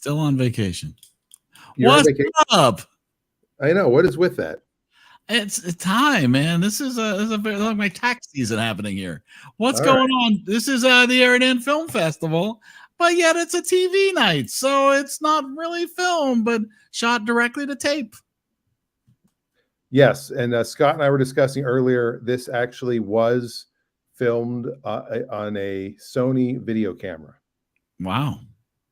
Still on vacation. You're What's on vacation? up? I know. What is with that? It's time, man. This is like my tax season happening here. What's All going on? This is the EriDan Film Festival, but yet it's a TV night, so it's not really film, but shot directly to tape. Yes, and Scott and I were discussing earlier. This actually was filmed on a Sony video camera. Wow!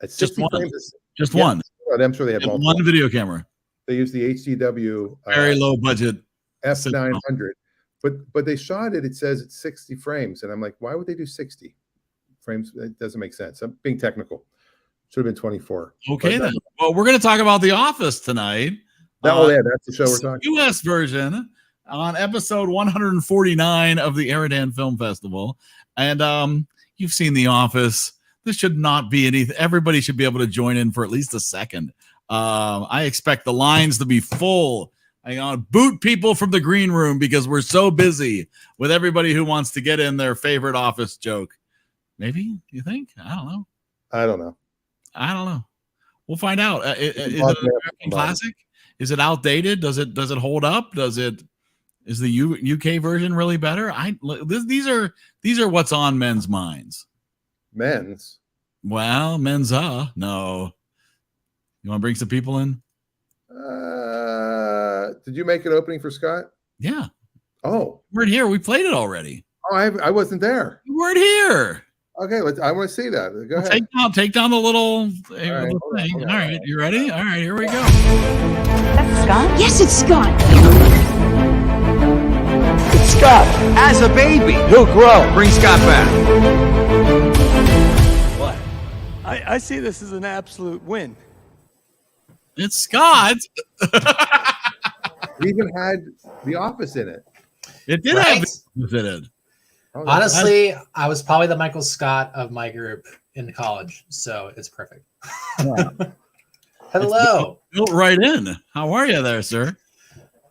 At Just 60 one. frames. Just Yeah, one. I'm sure they had multiple. One video camera. They used the HDW Very low budget F900, but they shot it. It says it's 60 frames, and I'm like, why would they do 60 frames? It doesn't make sense. I'm being technical. Should have been 24. Okay, then. Well, we're going to talk about The Office tonight. Oh, yeah, that's the show we're talking. U.S. version on episode 149 of the EriDan Film Festival, and you've seen The Office. This should not be anything. Everybody should be able to join in for at least a second. I expect the lines to be full. I want to boot people from the green room because we're so busy with everybody who wants to get in their favorite Office joke. Maybe, you think? I don't know. I don't know. We'll find out. Is it an American classic? Is it outdated? Does it hold up? Is the UK version really better? These are what's on men's minds. Men's? Well, men's no. You want to bring some people in? Did you make an opening for Scott? Yeah. Oh, we weren't here. We played it already. Oh, I wasn't there. You weren't here. Okay, I want to see that. Go ahead. Take down the little thing. All right, you ready? All right, here we go. That's Scott? Yes, it's Scott. It's Scott. As a baby. He'll grow. Bring Scott back. What? I see this as an absolute win. It's Scott. We even had The Office in it. It did have The Office in it. Honestly, I was probably the Michael Scott of my group in college, so it's perfect. Yeah. Hello. Built right in. How are you there, sir?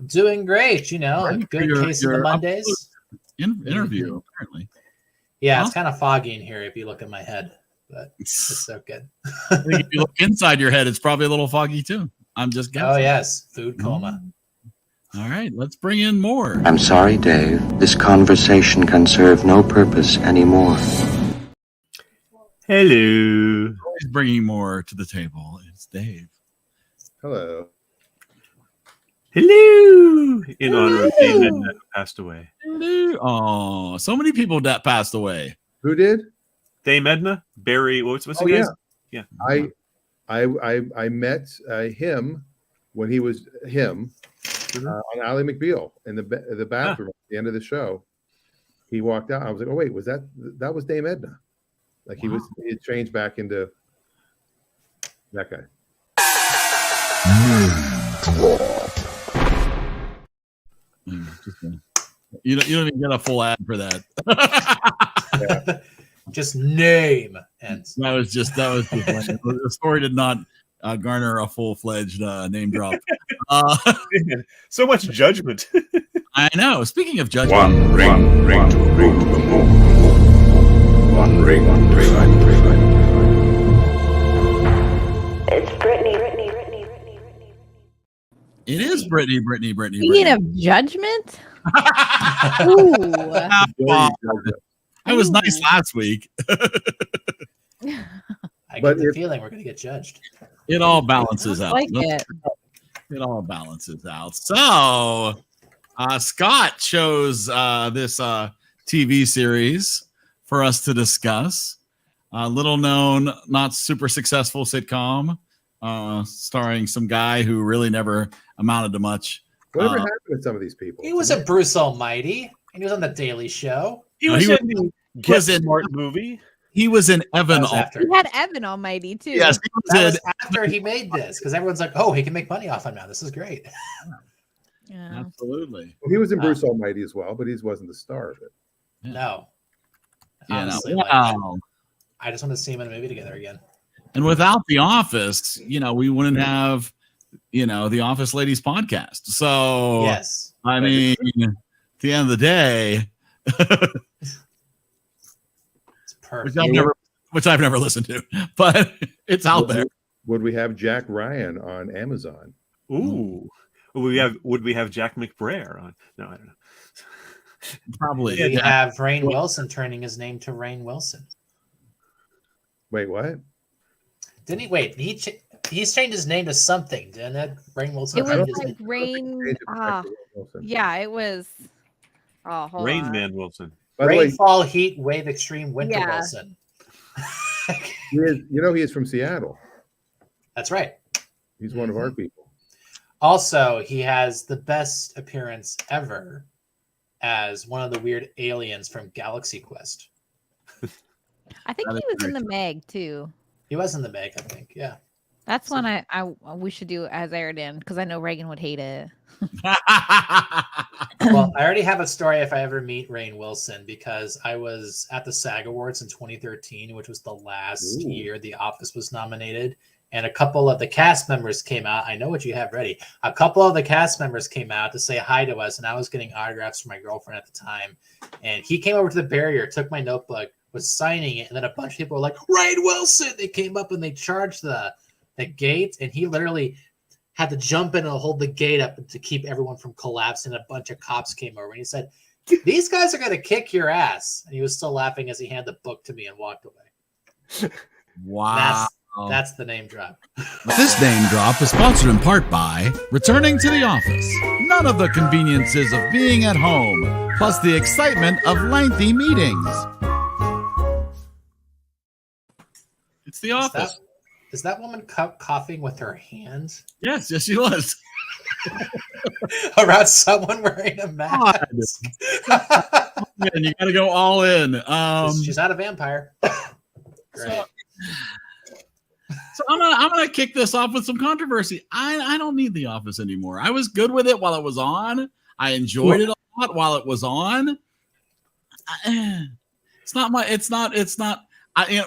Doing great. A good case of the Mondays. Interview, apparently. Yeah, it's kind of foggy in here if you look at my head, but it's so good. I think if you look inside your head, it's probably a little foggy too. I'm just guessing. Oh, yes. Food coma. All right, let's bring in more. I'm sorry, Dave. This conversation can serve no purpose anymore. Hello. He's bringing more to the table. It's Dave. Hello. Hello. In honor of Dave Edna, who passed away. Hello. Oh, so many people that passed away. Who did? Dame Edna, Barry. What's the guy's? Yeah. I met him when he was him. On Ally McBeal in the bathroom at the end of the show. He walked out. I was like, oh wait, was that was Dame Edna? Like he had changed back into that guy. You don't even get a full ad for that. Yeah. Just name and that was just the story did not garner a full-fledged name drop. So much judgment. I know. Speaking of judgment, one ring to the moon. One ring. It's Brittany. It is Brittany. Speaking of judgment? Ooh. I was nice last week. I get the feeling we're going to get judged. It all balances out. It all balances out. So, Scott chose this TV series for us to discuss. Little known, not super successful sitcom starring some guy who really never amounted to much. Whatever happened to some of these people? He was a Bruce Almighty, and he was on The Daily Show. He was in the Get Smart movie. He was in Evan. He had Evan Almighty too. Yes, that was after he made this, because everyone's like, "Oh, he can make money off him now. This is great." Yeah. Absolutely. Well, he was in Bruce Almighty as well, but he wasn't the star of it. Yeah. No. Yeah, honestly, wow. I just want to see him in a movie together again. And without The Office, we wouldn't have, the Office Ladies podcast. So, yes, I mean, at the end of the day, it's perfect. which I've never listened to, but it's out there. Would we have Jack Ryan on Amazon? Ooh. Would we have Jack McBrayer on? No, I don't know. Probably. We have Rainn Wilson turning his name to Rainn Wilson. Wait, what? Didn't he? Wait, he's changed his name to something, didn't it? Rainn Wilson. It was changed his like name. Rain. Yeah, it was. Oh, hold Rain on. Man Wilson. By the way, Rainfall, heat, wave, extreme, winter Yeah. Wilson. he is from Seattle. That's right. He's one of our people. Also, he has the best appearance ever as one of the weird aliens from Galaxy Quest. I think That he is was in great. the Meg too. He was in the Meg, I think. Yeah. That's one we should do as EriDan because I know Reagan would hate it. Well, I already have a story if I ever meet Rainn Wilson because I was at the SAG Awards in 2013, which was the last year The Office was nominated. And a couple of the cast members came out. I know what you have ready. A couple of the cast members came out to say hi to us, and I was getting autographs for my girlfriend at the time. And he came over to the barrier, took my notebook, was signing it, and then a bunch of people were like, Rainn Wilson! They came up and they charged the gate, and he literally had to jump in and hold the gate up to keep everyone from collapsing. A bunch of cops came over, and he said, these guys are going to kick your ass. And he was still laughing as he handed the book to me and walked away. Wow. That's the name drop. This name drop is sponsored in part by returning to the office. None of the conveniences of being at home, plus the excitement of lengthy meetings. It's the office. Is that woman coughing with her hands Yes, she was. around someone wearing a mask? Man, you got to go all in. She's not a vampire. Great. So I'm gonna kick this off with some controversy. I don't need The Office anymore. I was good with it while it was on. I enjoyed it a lot while it was on.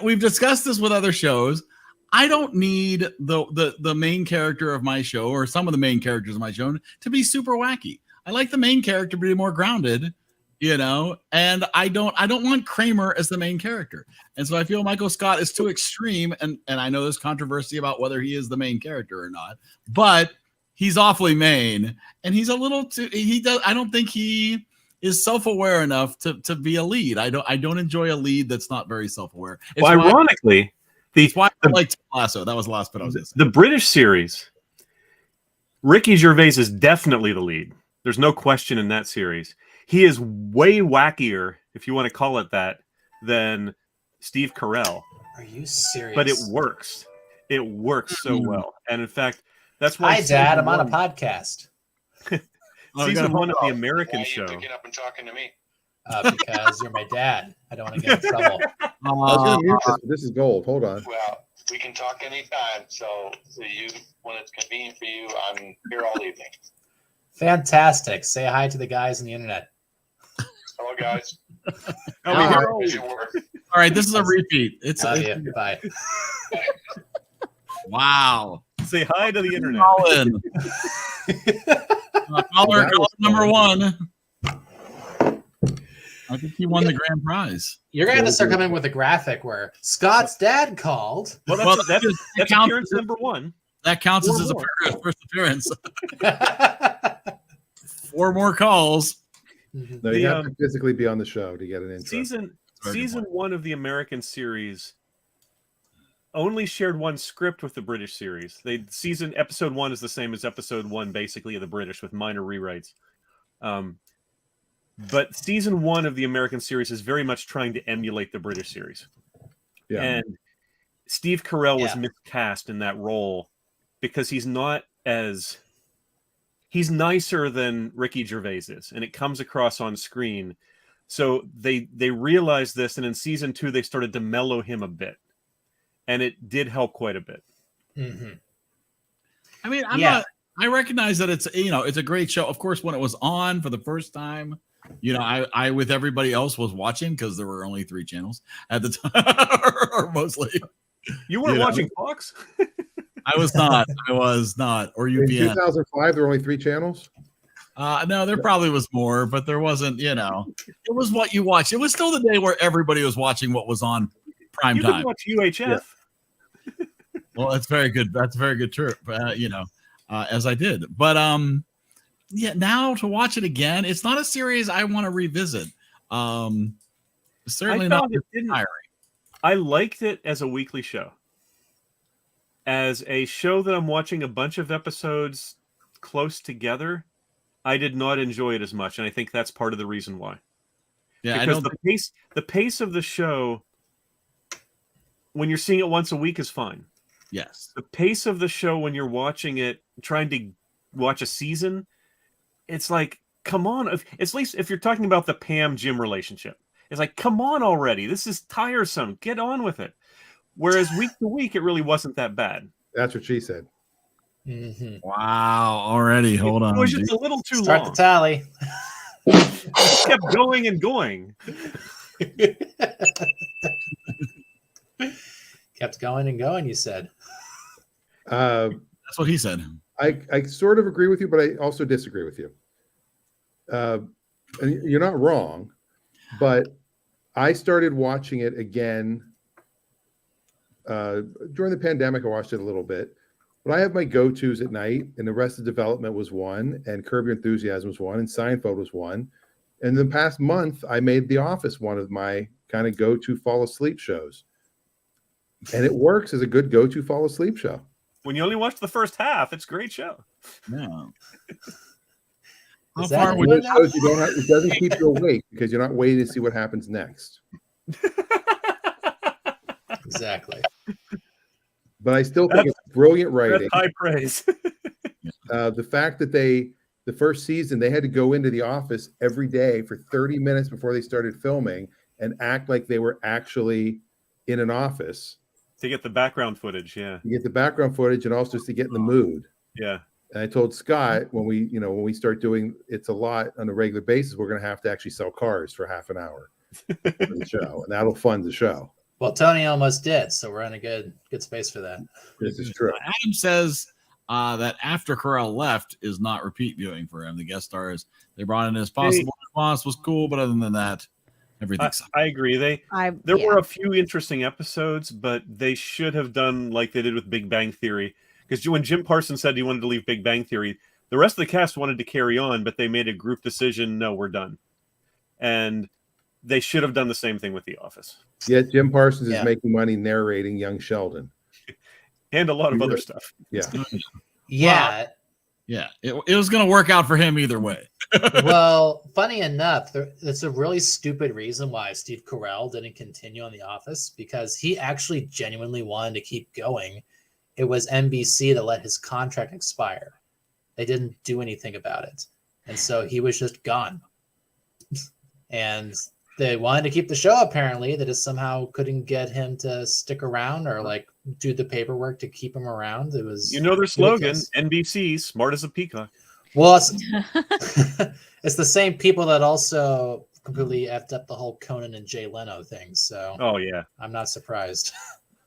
We've discussed this with other shows. I don't need the main character of my show or some of the main characters of my show to be super wacky. I like the main character to be more grounded, and I don't want Kramer as the main character. And so I feel Michael Scott is too extreme, and I know there's controversy about whether he is the main character or not, but he's awfully main, and he's a little too I don't think he is self-aware enough to be a lead. I don't enjoy a lead that's not very self-aware. Well, ironically, that's why I like Ted Lasso. That was the last bit I was going to say. The British series, Ricky Gervais is definitely the lead. There's no question in that series. He is way wackier, if you want to call it that, than Steve Carell. Are you serious? But it works. It works so well. And in fact, that's why. Hi, Dad. I'm on a podcast. Season one of the American show. Why are you picking up and talking to me? Because you're my dad. I don't want to get in trouble. I was gonna mute this, but this is gold. Hold on. Well, we can talk anytime. So you, when it's convenient for you, I'm here all evening. Fantastic. Say hi to the guys on the internet. Hello, guys. All right. How's your work? All right, this is a repeat. Love you. Bye. Wow. Say hi to the internet. Colin. Caller number one. I think he won the grand prize. You're going to have to start coming with a graphic where Scott's dad called. Well, that's counts appearance number one. That counts as his first appearance. 4 more calls. No, you have to physically be on the show to get an intro. Season one of the American series only shared one script with the British series. Episode 1 is the same as episode 1, basically, of the British with minor rewrites. But season 1 of the American series is very much trying to emulate the British series. Yeah. And Steve Carell was miscast in that role because he's nicer than Ricky Gervais is, and it comes across on screen. So they realized this, and in season 2 they started to mellow him a bit, and it did help quite a bit. Mm-hmm. I mean, I recognize that it's a great show. Of course, when it was on for the first time, I with everybody else was watching because there were only 3 channels at the time, or mostly. You weren't watching Fox? I was not, or UPN. In 2005, there were only 3 channels? No, there probably was more, but there wasn't, it was what you watched. It was still the day where everybody was watching what was on prime You time. could watch UHF. Well, that's very good. That's a very good trip. As I did, but yeah. Now to watch it again, it's not a series I want to revisit. Certainly not. I liked it as a weekly show. As a show that I'm watching a bunch of episodes close together, I did not enjoy it as much, and I think that's part of the reason why. Yeah, because the pace of the show, when you're seeing it once a week, is fine. Yes. The pace of the show when you're watching it, trying to watch a season, it's like, come on. At least if you're talking about the Pam Jim relationship, it's like, come on already. This is tiresome. Get on with it. Whereas week to week, it really wasn't that bad. That's what she said. Mm-hmm. Wow. Already. Hold on. It was just a little too Start long. the tally. It kept going and going. Kept going and going, you said. That's what he said. I sort of agree with you, but I also disagree with you. And you're not wrong, but I started watching it again during the pandemic. I watched it a little bit, but I have my go-tos at night, and Arrested Development was one, and Curb Your Enthusiasm was one, and Seinfeld was one. And the past month, I made The Office one of my kind of go-to fall asleep shows. And it works as a good go-to fall asleep show. When you only watch the first half, it's a great show. Yeah. How far would it shows you don't have, it doesn't keep you awake because you're not waiting to see what happens next. Exactly. But I still think it's brilliant writing. That's high praise. The fact that the first season, they had to go into the office every day for 30 minutes before they started filming and act like they were actually in an office. To get the background footage, yeah. You get the background footage and also just to get in the mood. Yeah. And I told Scott when we start doing It's a Lot on a regular basis, we're going to have to actually sell cars for half an hour for the show, and that'll fund the show. Well, Tony almost did, so we're in a good space for that. This is true. Adam says that after Carell left is not repeat viewing for him. The guest stars they brought in as possible. Response was cool, but other than that, everything. I agree. There were a few interesting episodes, but they should have done like they did with Big Bang Theory. Because when Jim Parsons said he wanted to leave Big Bang Theory, the rest of the cast wanted to carry on, but they made a group decision. No, we're done. And they should have done the same thing with The Office. Yet Jim Parsons is making money narrating Young Sheldon. And a lot of other stuff. Yeah. Yeah. Yeah. It was going to work out for him either way. Well, funny enough, that's a really stupid reason why Steve Carell didn't continue on The Office, because he actually genuinely wanted to keep going. It was NBC that let his contract expire. They didn't do anything about it. And so he was just gone. And they wanted to keep the show, apparently. They just somehow couldn't get him to stick around or like do the paperwork to keep him around. It was their slogan, NBC, smart as a peacock. Well, it's the same people that also completely effed up the whole Conan and Jay Leno thing. So yeah, I'm not surprised.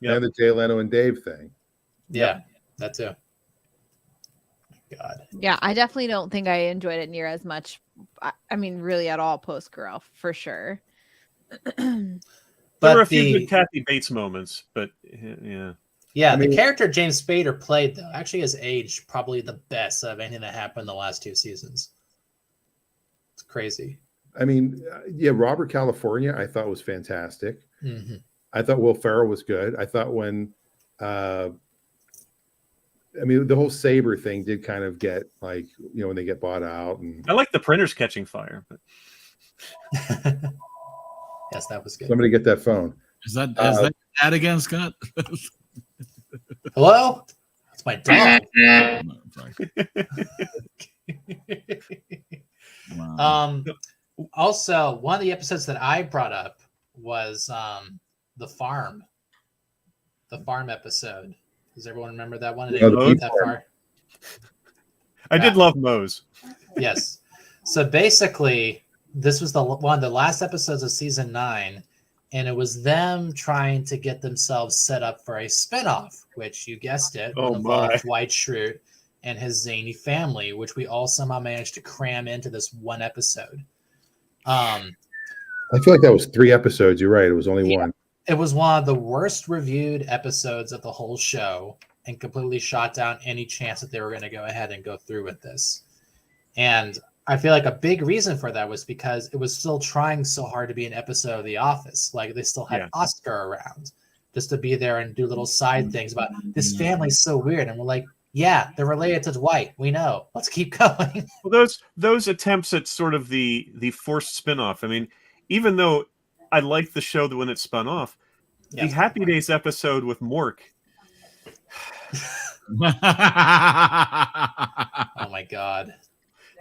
Yeah, and the Jay Leno and Dave thing. Yeah, that too. God. Yeah, I definitely don't think I enjoyed it near as much. I mean, really at all post Carell, for sure. There were a few good Kathy Bates moments, but yeah. Yeah, the character James Spader played, though, actually has aged probably the best of anything that happened in the last 2 seasons. It's crazy. I mean, Robert California, I thought was fantastic. Mm-hmm. I thought Will Ferrell was good. I thought when, the whole Saber thing did kind of get like, when they get bought out. And I like the printers catching fire. But yes, that was good. Somebody get that phone. Is that ad again, Scott? Hello? That's my dog. Wow. Also, one of the episodes that I brought up was the farm episode. Does everyone remember that one? That far? I did love Moe's. Yes. So basically, this was one of the last episodes of season 9, and it was them trying to get themselves set up for a spinoff, which you guessed it, involved Dwight Schrute and his zany family, which we all somehow managed to cram into this one episode. I feel like that was 3 episodes. You're right. It was only one. It was one of the worst reviewed episodes of the whole show and completely shot down any chance that they were going to go ahead and go through with this. And I feel like a big reason for that was because it was still trying so hard to be an episode of The Office. Like they still had Oscar around just to be there and do little side things about this family's so weird. And we're like, yeah, they're related to Dwight. We know. Let's keep going. Well, those attempts at sort of the forced spin-off. I mean, even though I liked the show when it spun off, the Happy Days episode with Mork. Oh my God.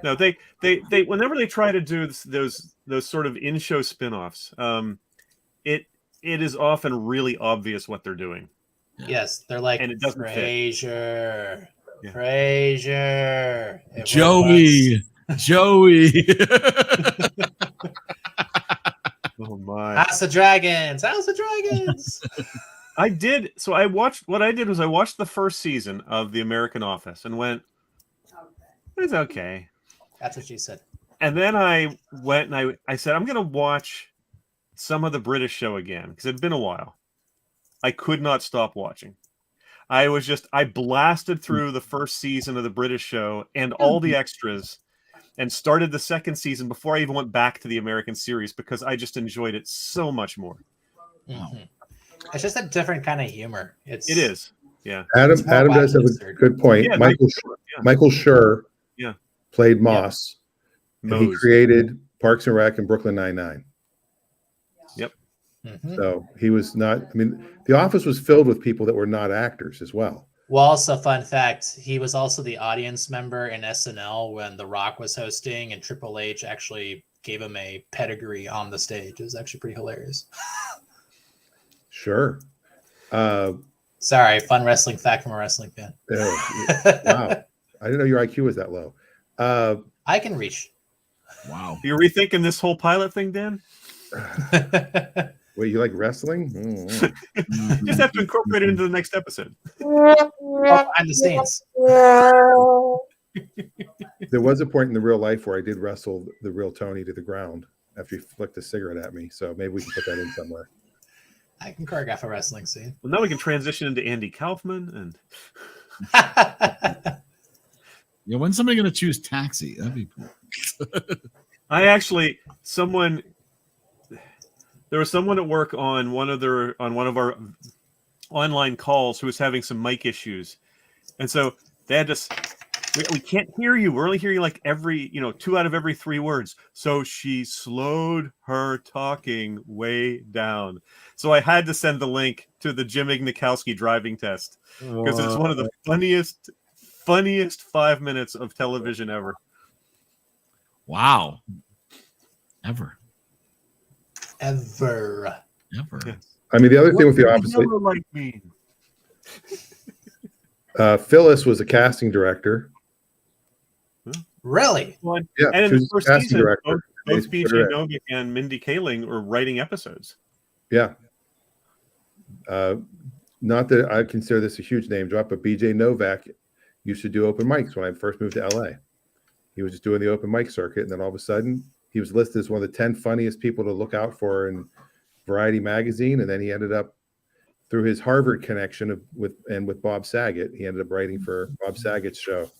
No, they whenever they try to do those sort of in-show spin-offs, it is often really obvious what they're doing. Yes, they're like, and it doesn't Frasier, Frasier, Joey. Oh my! House of Dragons. I did. So I watched. What I did was I watched the first season of The American Office and went, "It's okay." That's what she said. And then I went and I said, "I'm going to watch some of the British show again because it had been a while." I could not stop watching. I blasted through the first season of the British show and all the extras and started the second season before I even went back to the American series because I just enjoyed it so much more. Mm-hmm. It's just a different kind of humor. It is. Yeah. Adam does have a good point. Yeah, Michael Schur played Moss. And he Mose. created Parks and Rec and Brooklyn Nine-Nine. Yep. Mm-hmm. So he was not, I mean, The Office was filled with people that were not actors as well. Well, also, fun fact, he was also the audience member in SNL when The Rock was hosting, and Triple H actually gave him a pedigree on the stage. It was actually pretty hilarious. Sure. Sorry, fun wrestling fact from a wrestling fan. Wow. I didn't know your IQ was that low. I can reach. Wow. You're rethinking this whole pilot thing, Dan? Wait, you like wrestling? You just have to incorporate it into the next episode. Behind the scenes. There was a point in the real life where I did wrestle the real Tony to the ground after he flicked a cigarette at me. So maybe we can put that in somewhere. I can choreograph a wrestling scene. Well, now we can transition into Andy Kaufman and. Yeah, when's somebody going to choose Taxi? That'd be cool. There was someone at work on one of our online calls who was having some mic issues, and so they had to. We can't hear you. We're only hearing you like 2 out of every 3 words. So she slowed her talking way down. So I had to send the link to the Jim Ignikowski driving test because it's one of the funniest 5 minutes of television ever. Wow. Ever. I mean, the other thing with The Office, like me. Phyllis was a casting director. Really? Yeah, and in the first casting season, director. both BJ Novak and Mindy Kaling were writing episodes. Yeah. Not that I consider this a huge name drop, but BJ Novak used to do open mics when I first moved to LA. He was just doing the open mic circuit, and then all of a sudden, he was listed as one of the 10 funniest people to look out for in Variety magazine, and then he ended up, through his Harvard connection with Bob Saget, he ended up writing for Bob Saget's show.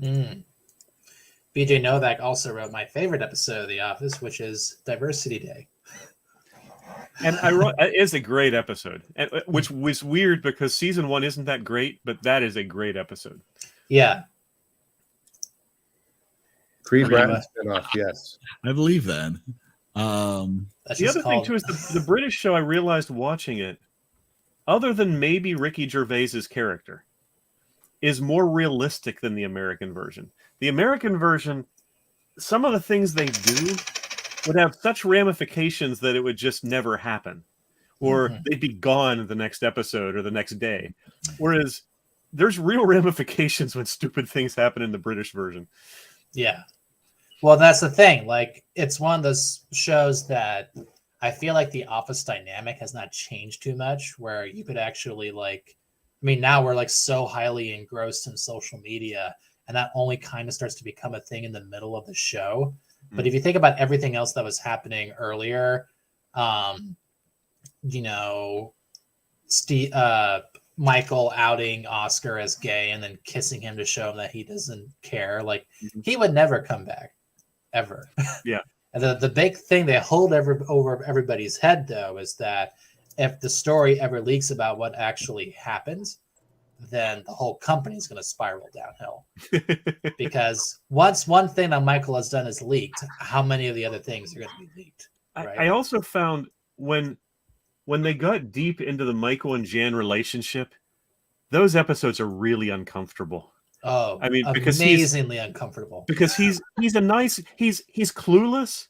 BJ Novak also wrote my favorite episode of The Office, which is Diversity Day. And it is a great episode, which was weird because season 1 isn't that great, but that is a great episode. Yeah. Creed Bratton spinoff, yes. I believe that. The other thing too is the British show. I realized watching it, other than maybe Ricky Gervais's character, is more realistic than the American version. The American version, some of the things they do would have such ramifications that it would just never happen, or they'd be gone the next episode or the next day. Whereas there's real ramifications when stupid things happen in the British version. Yeah. Well, that's the thing. Like, it's one of those shows that I feel like the Office dynamic has not changed too much, where you could actually now we're so highly engrossed in social media, and that only kind of starts to become a thing in the middle of the show. But if you think about everything else that was happening earlier, You know, Steve, Michael outing Oscar as gay and then kissing him to show him that he doesn't care. Like he would never come back, ever. Yeah. And the big thing they hold over everybody's head though is that if the story ever leaks about what actually happened, then the whole company is going to spiral downhill. Because once one thing that Michael has done is leaked, how many of the other things are going to be leaked? Right? I also found when they got deep into the Michael and Jan relationship, those episodes are really uncomfortable. Oh, I mean, because amazingly uncomfortable. Because he's clueless,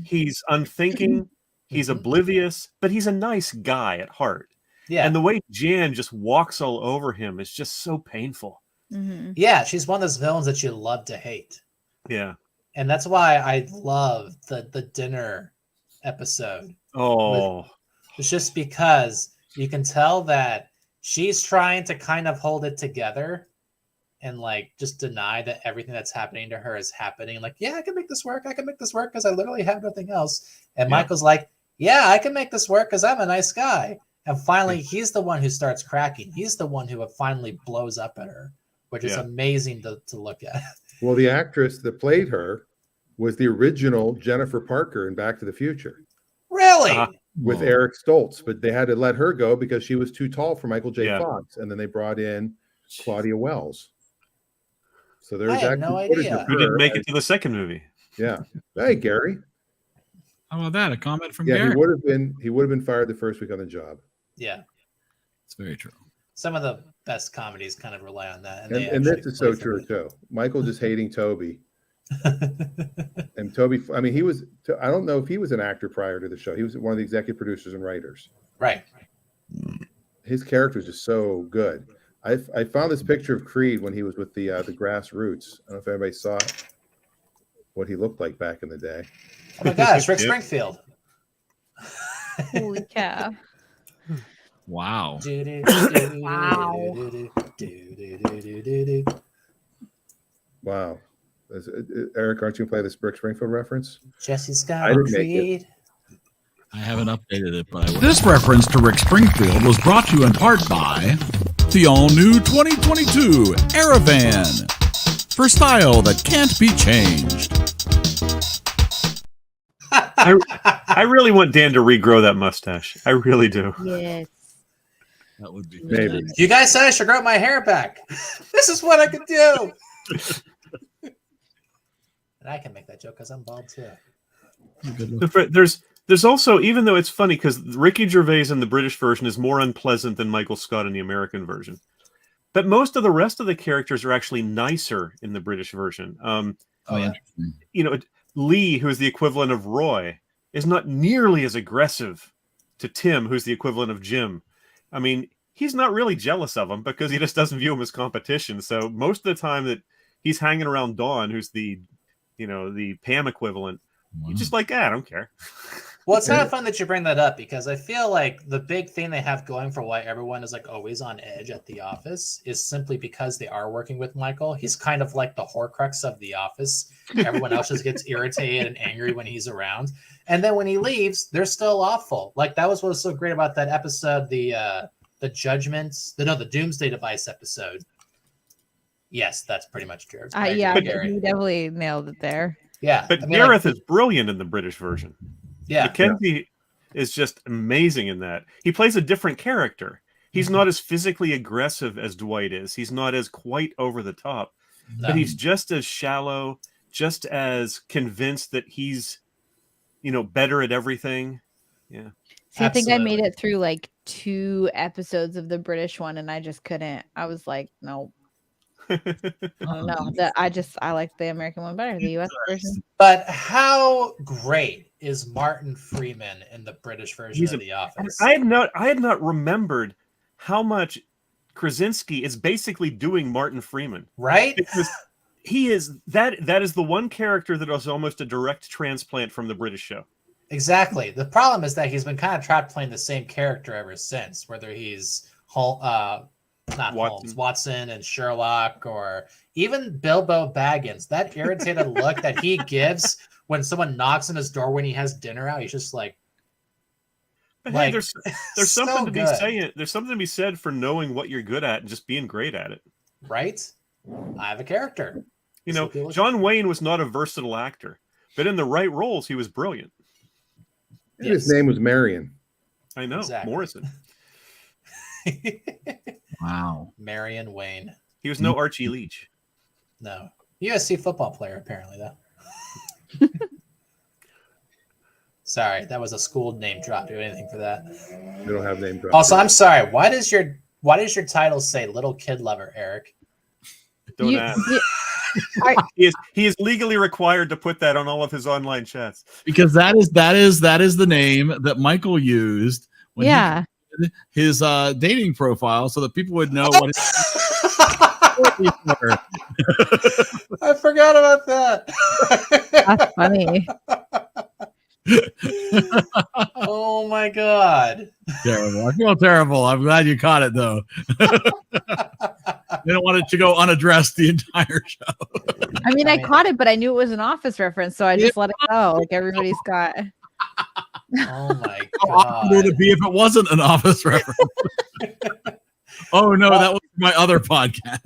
he's unthinking, he's oblivious, but he's a nice guy at heart. Yeah. And the way Jan just walks all over him is just so painful. Mm-hmm. Yeah, she's one of those villains that you love to hate. Yeah. And that's why I love the dinner episode. Oh. It's just because you can tell that she's trying to kind of hold it together and like just deny that everything that's happening to her is happening. Like, yeah, I can make this work. I can make this work because I literally have nothing else. And Michael's like, yeah, I can make this work because I'm a nice guy. And finally, he's the one who starts cracking. He's the one who finally blows up at her, which is amazing to look at. Well, the actress that played her was the original Jennifer Parker in Back to the Future. Really? With Eric Stoltz, but they had to let her go because she was too tall for Michael J. Fox. And then they brought in Claudia Wells. So there's I had no idea. He didn't make it to the second movie. Yeah. Hey, Gary. How about that? A comment from Yeah, Gary? he would have been fired the first week on the job. Yeah. It's very true. Some of the best comedies kind of rely on that. And this is so true, too. Michael just hating Toby. And Toby, I mean, I don't know if he was an actor prior to the show. He was one of the executive producers and writers. Right. His character is just so good. I found this picture of Creed when he was with the Grassroots. I don't know if anybody saw what he looked like back in the day. Oh my gosh, Rick Springfield. Holy cow. Wow. Wow. Eric, aren't you going to play this Rick Springfield reference? Jesse's got a Creed. I haven't updated it, but I will. This reference to Rick Springfield was brought to you in part by the all-new 2022 EriDan for style that can't be changed. I really want Dan to regrow that mustache. I really do. Yes. That would be maybe. You guys said I should grow my hair back. This is what I could do. And I can make that joke because I'm bald too. There's also, even though it's funny, because Ricky Gervais in the British version is more unpleasant than Michael Scott in the American version. But most of the rest of the characters are actually nicer in the British version. You know, Lee, who's the equivalent of Roy, is not nearly as aggressive to Tim, who's the equivalent of Jim. I mean, he's not really jealous of him because he just doesn't view him as competition. So most of the time that he's hanging around Dawn, who's the Pam equivalent, he's just like, I don't care. Well, it's kind of fun that you bring that up because I feel like the big thing they have going for why everyone is like always on edge at the office is simply because they are working with Michael. He's kind of like the Horcrux of the office. Everyone else just gets irritated and angry when he's around. And then when he leaves, they're still awful. Like that was what was so great about that episode, the Doomsday Device episode. Yes, that's pretty much true. Yeah, you definitely nailed it there. Yeah. But Gareth is brilliant in the British version. Yeah. Mackenzie is just amazing in that. He plays a different character. He's not as physically aggressive as Dwight is. He's not as quite over the top. No. But he's just as shallow, just as convinced that he's, better at everything. Yeah. See, I think I made it through like 2 episodes of the British one and I just couldn't. I was like, no. I don't know. I like the American one better, the US version. But how great is Martin Freeman in the British version of The Office? I had not remembered how much Krasinski is basically doing Martin Freeman. Right? Because he is that is the one character that was almost a direct transplant from the British show. Exactly. The problem is that he's been kind of trapped playing the same character ever since, whether he's Watson and Sherlock, or even Bilbo Baggins. That irritated look that he gives when someone knocks on his door when he has dinner out, he's just like, But Like, hey, there's so something to be good. saying. There's something to be said for knowing what you're good at and just being great at it. Right? I have a character. You That's know, what people- John Wayne was not a versatile actor, but in the right roles, he was brilliant. And his name was Marion. I know, Exactly. Morrison. Wow. Marion Wayne. He was no Archie Leach. No. USC football player, apparently, though. Sorry, that was a school name drop. Do anything for that. We don't have name drop. Also, I'm sorry. Why does your title say "little kid lover," Eric? Don't ask. He is legally required to put that on all of his online chats. Because that is the name that Michael used when he did his dating profile, so that people would know what. I forgot about that. That's funny. Oh my god. Terrible. I feel terrible. I'm glad you caught it though. They don't want it to go unaddressed the entire show. I mean, I caught it, but I knew it was an Office reference, so I just let it go. Like everybody's got. Oh my How awkward would it be if it wasn't an Office reference? Oh no, that was my other podcast.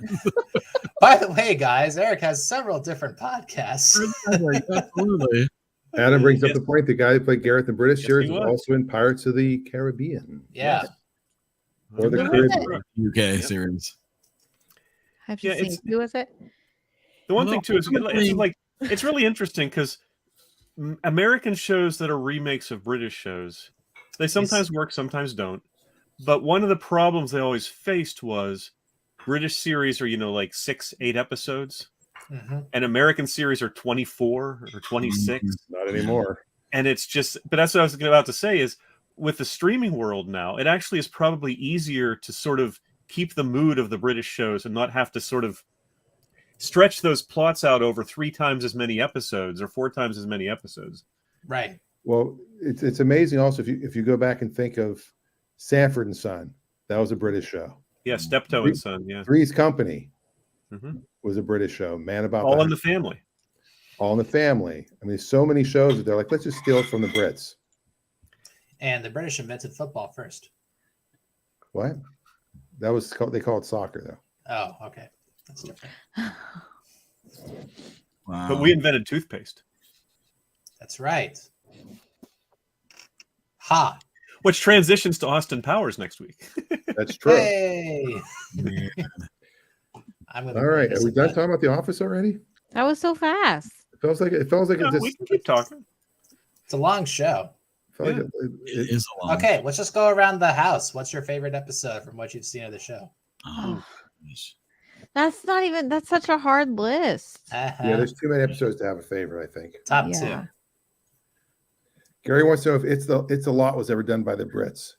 By the way, guys, Eric has several different podcasts. Absolutely. Adam brings up the point. The guy who played Gareth in British Yes, series he was was. also in Pirates of the Caribbean. Yeah. Or the Who was Caribbean. UK series. I've Yeah, just seen. Who was it? The one thing too is it's really interesting because American shows that are remakes of British shows, they sometimes work, sometimes don't. But one of the problems they always faced was British series are, like 6-8 episodes. Mm-hmm. And American series are 24 or 26. Not anymore. And it's just, but that's what I was about to say is with the streaming world now, it actually is probably easier to sort of keep the mood of the British shows and not have to sort of stretch those plots out over 3 times as many episodes or 4 times as many episodes. Right. Well, it's amazing also if you go back and think of Sanford and Son, that was a British show. Yeah, Steptoe and Son, yeah. Three's Company Mm-hmm. was a British show. Man About All the in the Family. All in the Family. I mean, so many shows that they're like, let's just steal it from the Brits. And the British invented football first. What? That was they call it soccer though. Oh, okay. That's different. Wow. But we invented toothpaste. That's right. Ha. Which transitions to Austin Powers next week. That's true. Hey. I'm gonna All right, are we done talking about The Office already? That was so fast. It feels like it No, just we can keep talking. It's a long show. felt like It is a long. Okay, let's just go around the house. What's your favorite episode from what you've seen of the show? Oh, gosh. That's not even. That's such a hard list. Uh-huh. Yeah, there's too many episodes to have a favorite, I think. Top Yeah. Gary wants to know if It's a Lot was ever done by the Brits.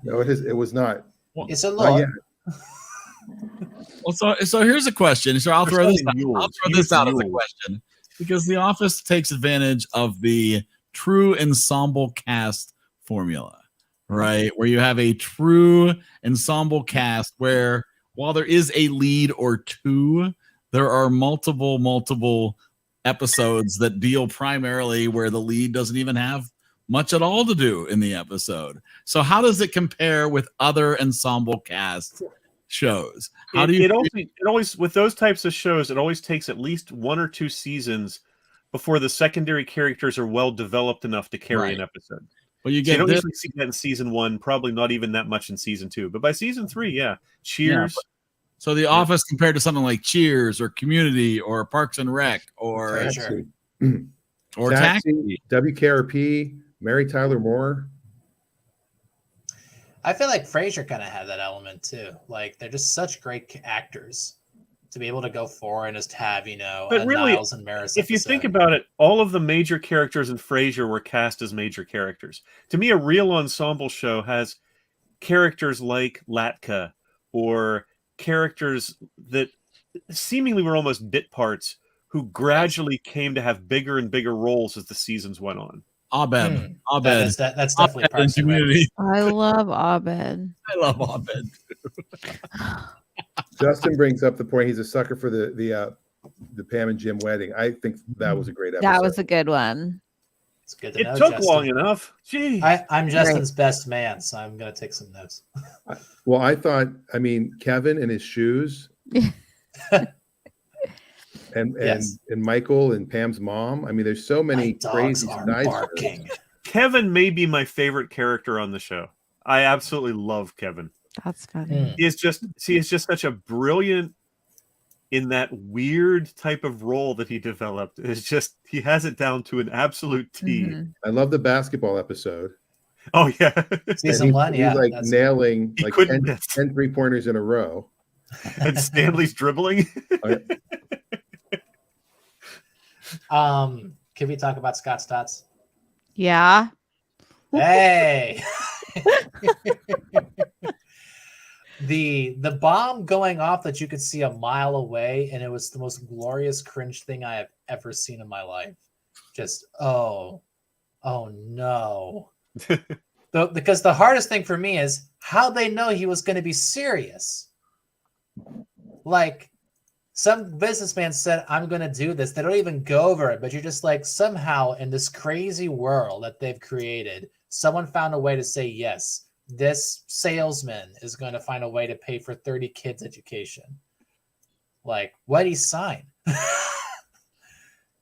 2. No, it was not. It's a Not lot. yet. Well, so here's a question. So I'll throw this out. Mules. I'll throw this Huge out as a mules. question because The Office takes advantage of the true ensemble cast formula, right? Where you have a true ensemble cast where while there is a lead or two, there are multiple episodes that deal primarily where the lead doesn't even have much at all to do in the episode. So how does it compare with other ensemble cast shows? How do you it always with those types of shows, it always takes at least 1 or 2 seasons before the secondary characters are well developed enough to carry an episode. Well, you So you get don't this, usually see that in season 1, probably not even that much in season 2. But by season 3, yeah. Cheers. so The Office compared to something like Cheers or Community or Parks and Rec or Frasier. or Taxi, Taxi. WKRP, Mary Tyler Moore. I feel like Frasier kind of had that element too. Like they're just such great actors to be able to go forward and just have, But a really, Niles and Maris if you episode. think about it, all of the major characters in Frasier were cast as major characters. To me, a real ensemble show has characters like Latka or characters that seemingly were almost bit parts who gradually came to have bigger and bigger roles as the seasons went on. Abed. That's definitely Abed in Parks and Rec. Community. I love Abed. I love Abed. Justin brings up the point. He's a sucker for the Pam and Jim wedding. I think that was a great episode. That was a good one. It's good to It know. took Justin. long enough. Gee. I'm Justin's best man, so I'm gonna take some notes. I'm Justin's best man, so I'm gonna take some notes. Well, I mean, Kevin and his shoes, and Yes. Michael and Pam's mom. I mean, there's so many My dogs crazy are side barking. stories. Kevin may be my favorite character on the show. I absolutely love Kevin. That's funny. He is just such a brilliant in that weird type of role that he developed. It's just he has it down to an absolute T. Mhm. I love the basketball episode. Oh yeah. Season one, He's yeah. like that's- nailing He like couldn't 10 miss. 10 3-pointers in a row. And Stanley's dribbling. Can we talk about Scott Stotts? Yeah. Hey. The bomb going off that you could see a mile away, and it was the most glorious cringe thing I have ever seen in my life. Just oh no. Because the hardest thing for me is how they know he was going to be serious. Like some businessman said, I'm going to do this. They don't even go over it, but you're just like, somehow in this crazy world that they've created, someone found a way to say, yes, this salesman is going to find a way to pay for 30 kids' education. Like, why'd he sign?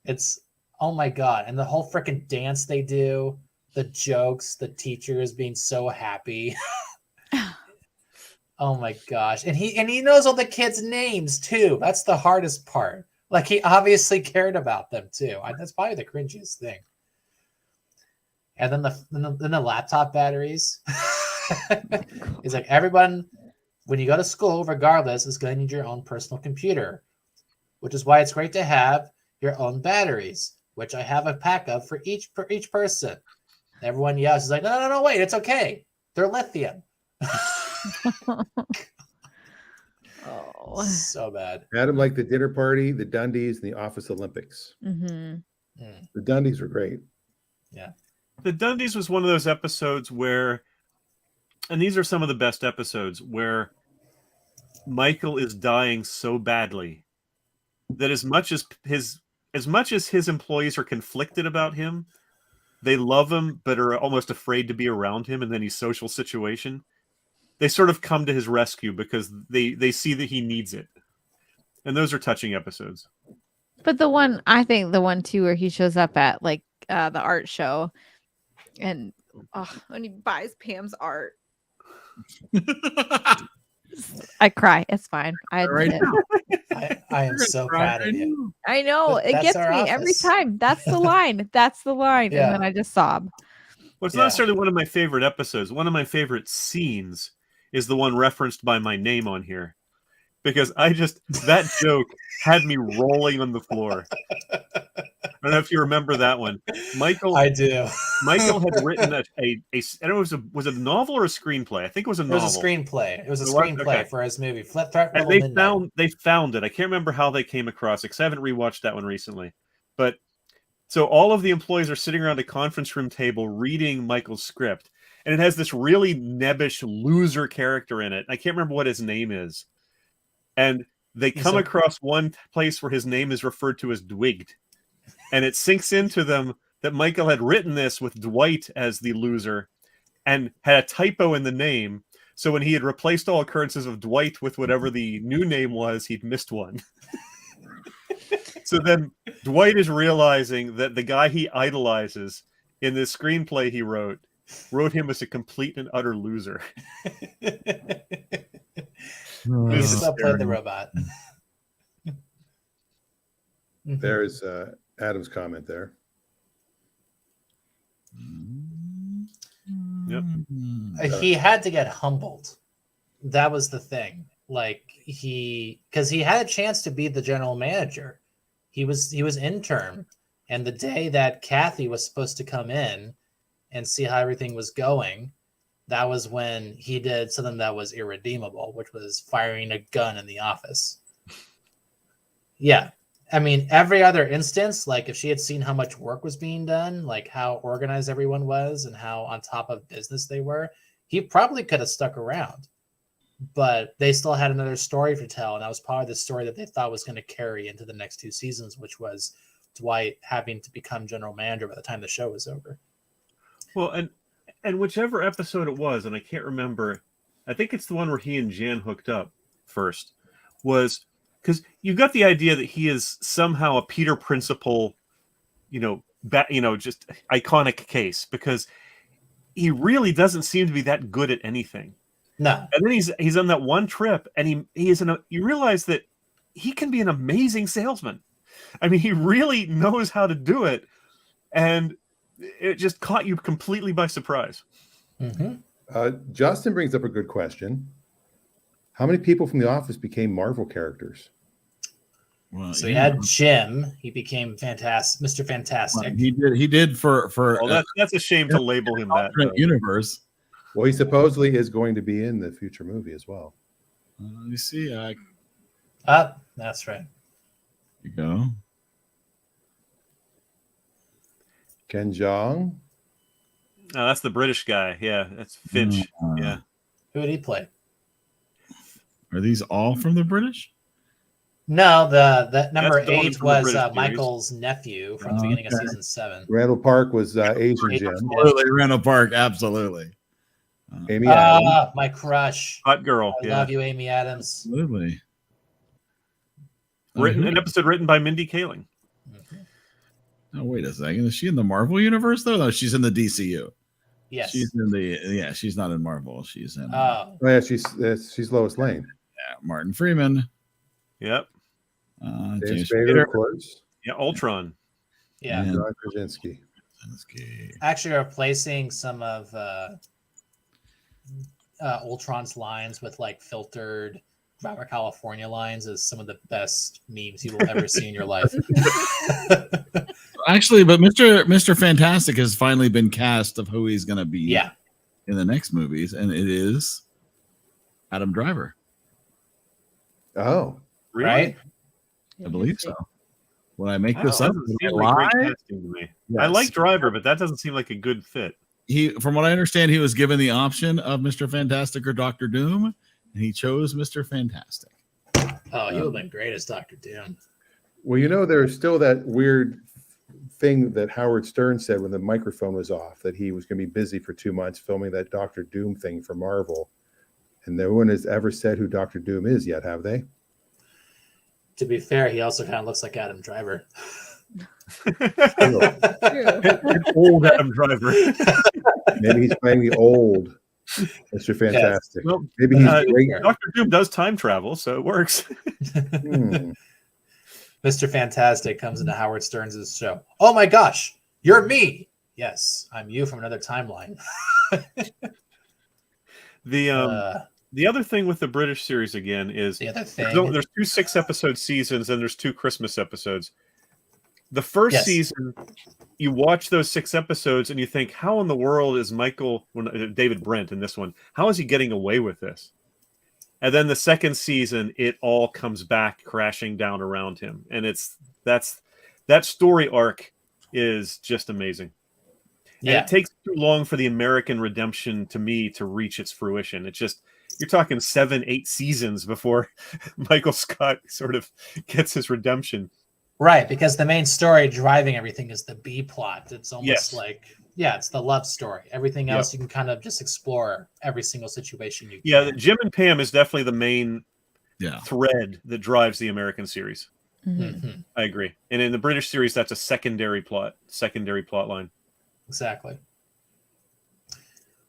It's, oh my God. And the whole freaking dance they do, the jokes, the teachers being so happy. Oh my gosh. And he knows all the kids' names too. That's the hardest part. Like he obviously cared about them too. That's probably the cringiest thing. And then the laptop batteries. It's like everyone, when you go to school, regardless, is going to need your own personal computer, which is why it's great to have your own batteries, which I have a pack of for each person. Everyone yells, is like, no, wait, it's okay. They're lithium. Oh. So bad. Adam liked the dinner party, the Dundies, and the Office Olympics. Mm-hmm. The Dundies were great. Yeah. The Dundies was one of those episodes where, and these are some of the best episodes, where Michael is dying so badly that as much as his employees are conflicted about him, they love him but are almost afraid to be around him in any social situation. They sort of come to his rescue because they see that he needs it. And those are touching episodes. But I think the one too where he shows up at like the art show and when he buys Pam's art. I cry. It's fine. I am so proud of you. I know. It gets me every time. That's the line. That's the line. Yeah. And then I just sob. Well, it's not necessarily one of my favorite episodes. One of my favorite scenes is the one referenced by my name on here. Because that joke had me rolling on the floor. I don't know if you remember that one. Michael, I do. Michael had written I don't know, was it a novel or a screenplay? I think it was a novel. It was a screenplay. It was a screenplay for his movie. And they found it. I can't remember how they came across it because I haven't rewatched that one recently. But so all of the employees are sitting around a conference room table reading Michael's script. And it has this really nebbish loser character in it. I can't remember what his name is. And they come across one place where his name is referred to as Dwigged. And it sinks into them that Michael had written this with Dwight as the loser and had a typo in the name. So when he had replaced all occurrences of Dwight with whatever the new name was, he'd missed one. So then Dwight is realizing that the guy he idolizes in this screenplay he wrote him as a complete and utter loser. He still played the robot. There's Adam's comment there. Yep. He had to get humbled. That was the thing. Like because he had a chance to be the general manager. He was intern, and the day that Kathy was supposed to come in and see how everything was going, that was when he did something that was irredeemable, which was firing a gun in the office. Yeah. I mean, every other instance, like if she had seen how much work was being done, like how organized everyone was and how on top of business they were, he probably could have stuck around. But they still had another story to tell, and that was probably the story that they thought was going to carry into the next two seasons, which was Dwight having to become general manager by the time the show was over. Well, and whichever episode it was, and I can't remember, I think it's the one where he and Jan hooked up first, was because you got the idea that he is somehow a Peter Principle, just iconic case, because he really doesn't seem to be that good at anything. No. And then he's on that one trip, and you realize that he can be an amazing salesman. I mean, he really knows how to do it, and it just caught you completely by surprise. Mm-hmm. Justin brings up a good question. How many people from The Office became Marvel characters? Well, So he had Jim. He became Mr. Fantastic. Well, he did for Well, that's a shame to label him that. Universe. Well, he supposedly is going to be in the future movie as well. Let me see. That's right. You go. Ken Jeong. Oh, that's the British guy. Yeah, that's Finch. Yeah. Who did he play? Are these all from the British? No, the number That's the one 8 from the was British series. Michael's nephew from the beginning of season 7. Randall Park was Asian Jim. Absolutely, Randall Park. Absolutely. Amy Adams. My crush. Hot girl. I love you, Amy Adams. Absolutely. An episode written by Mindy Kaling. Oh, wait a second. Is she in the Marvel universe though? No, she's in the DCU. Yes. She's in the she's not in Marvel. She's in Oh yeah, she's Lois Lane. Yeah, Martin Freeman. Yep. James Spader, Spader. of course. Yeah, Ultron. Yeah. And John Krasinski. Actually replacing some of Ultron's lines with like filtered Robert California lines is some of the best memes you will ever see in your life. Actually, but Mr. Fantastic has finally been cast of who he's going to be in the next movies, and it is Adam Driver. Oh, really? Right? I believe so. When I make this That up, doesn't am I seem like great lying? casting to me. Yes. I like Driver, but that doesn't seem like a good fit. From what I understand, he was given the option of Mr. Fantastic or Doctor Doom, and he chose Mr. Fantastic. Oh, he would have been great as Dr. Doom. Well, there's still that weird thing that Howard Stern said when the microphone was off, that he was going to be busy for 2 months filming that Doctor Doom thing for Marvel. And no one has ever said who Doctor Doom is yet, have they? To be fair, he also kind of looks like Adam Driver. Old Adam Driver. Maybe he's playing the old Mr. Fantastic. Well, Maybe he's great. Dr. Doom does time travel, so it works. Mr. Fantastic comes into Howard Stern's show. Oh my gosh, you're me. Yes, I'm you from another timeline. The other thing with the British series again is the other thing. there's 2 6-episode seasons and there's 2 Christmas episodes. The first season, you watch those 6 episodes and you think, how in the world is David Brent in this one? How is he getting away with this? And then the second season, it all comes back crashing down around him, and that story arc is just amazing. And it takes too long for the American redemption to reach its fruition. It's just, you're talking 7-8 seasons before Michael Scott sort of gets his redemption. Right, because the main story driving everything is the B plot. It's almost like, it's the love story. Everything else you can kind of just explore every single situation you can. Yeah, Jim and Pam is definitely the main thread that drives the American series. Mm-hmm. I agree. And in the British series, that's a secondary plot line. Exactly.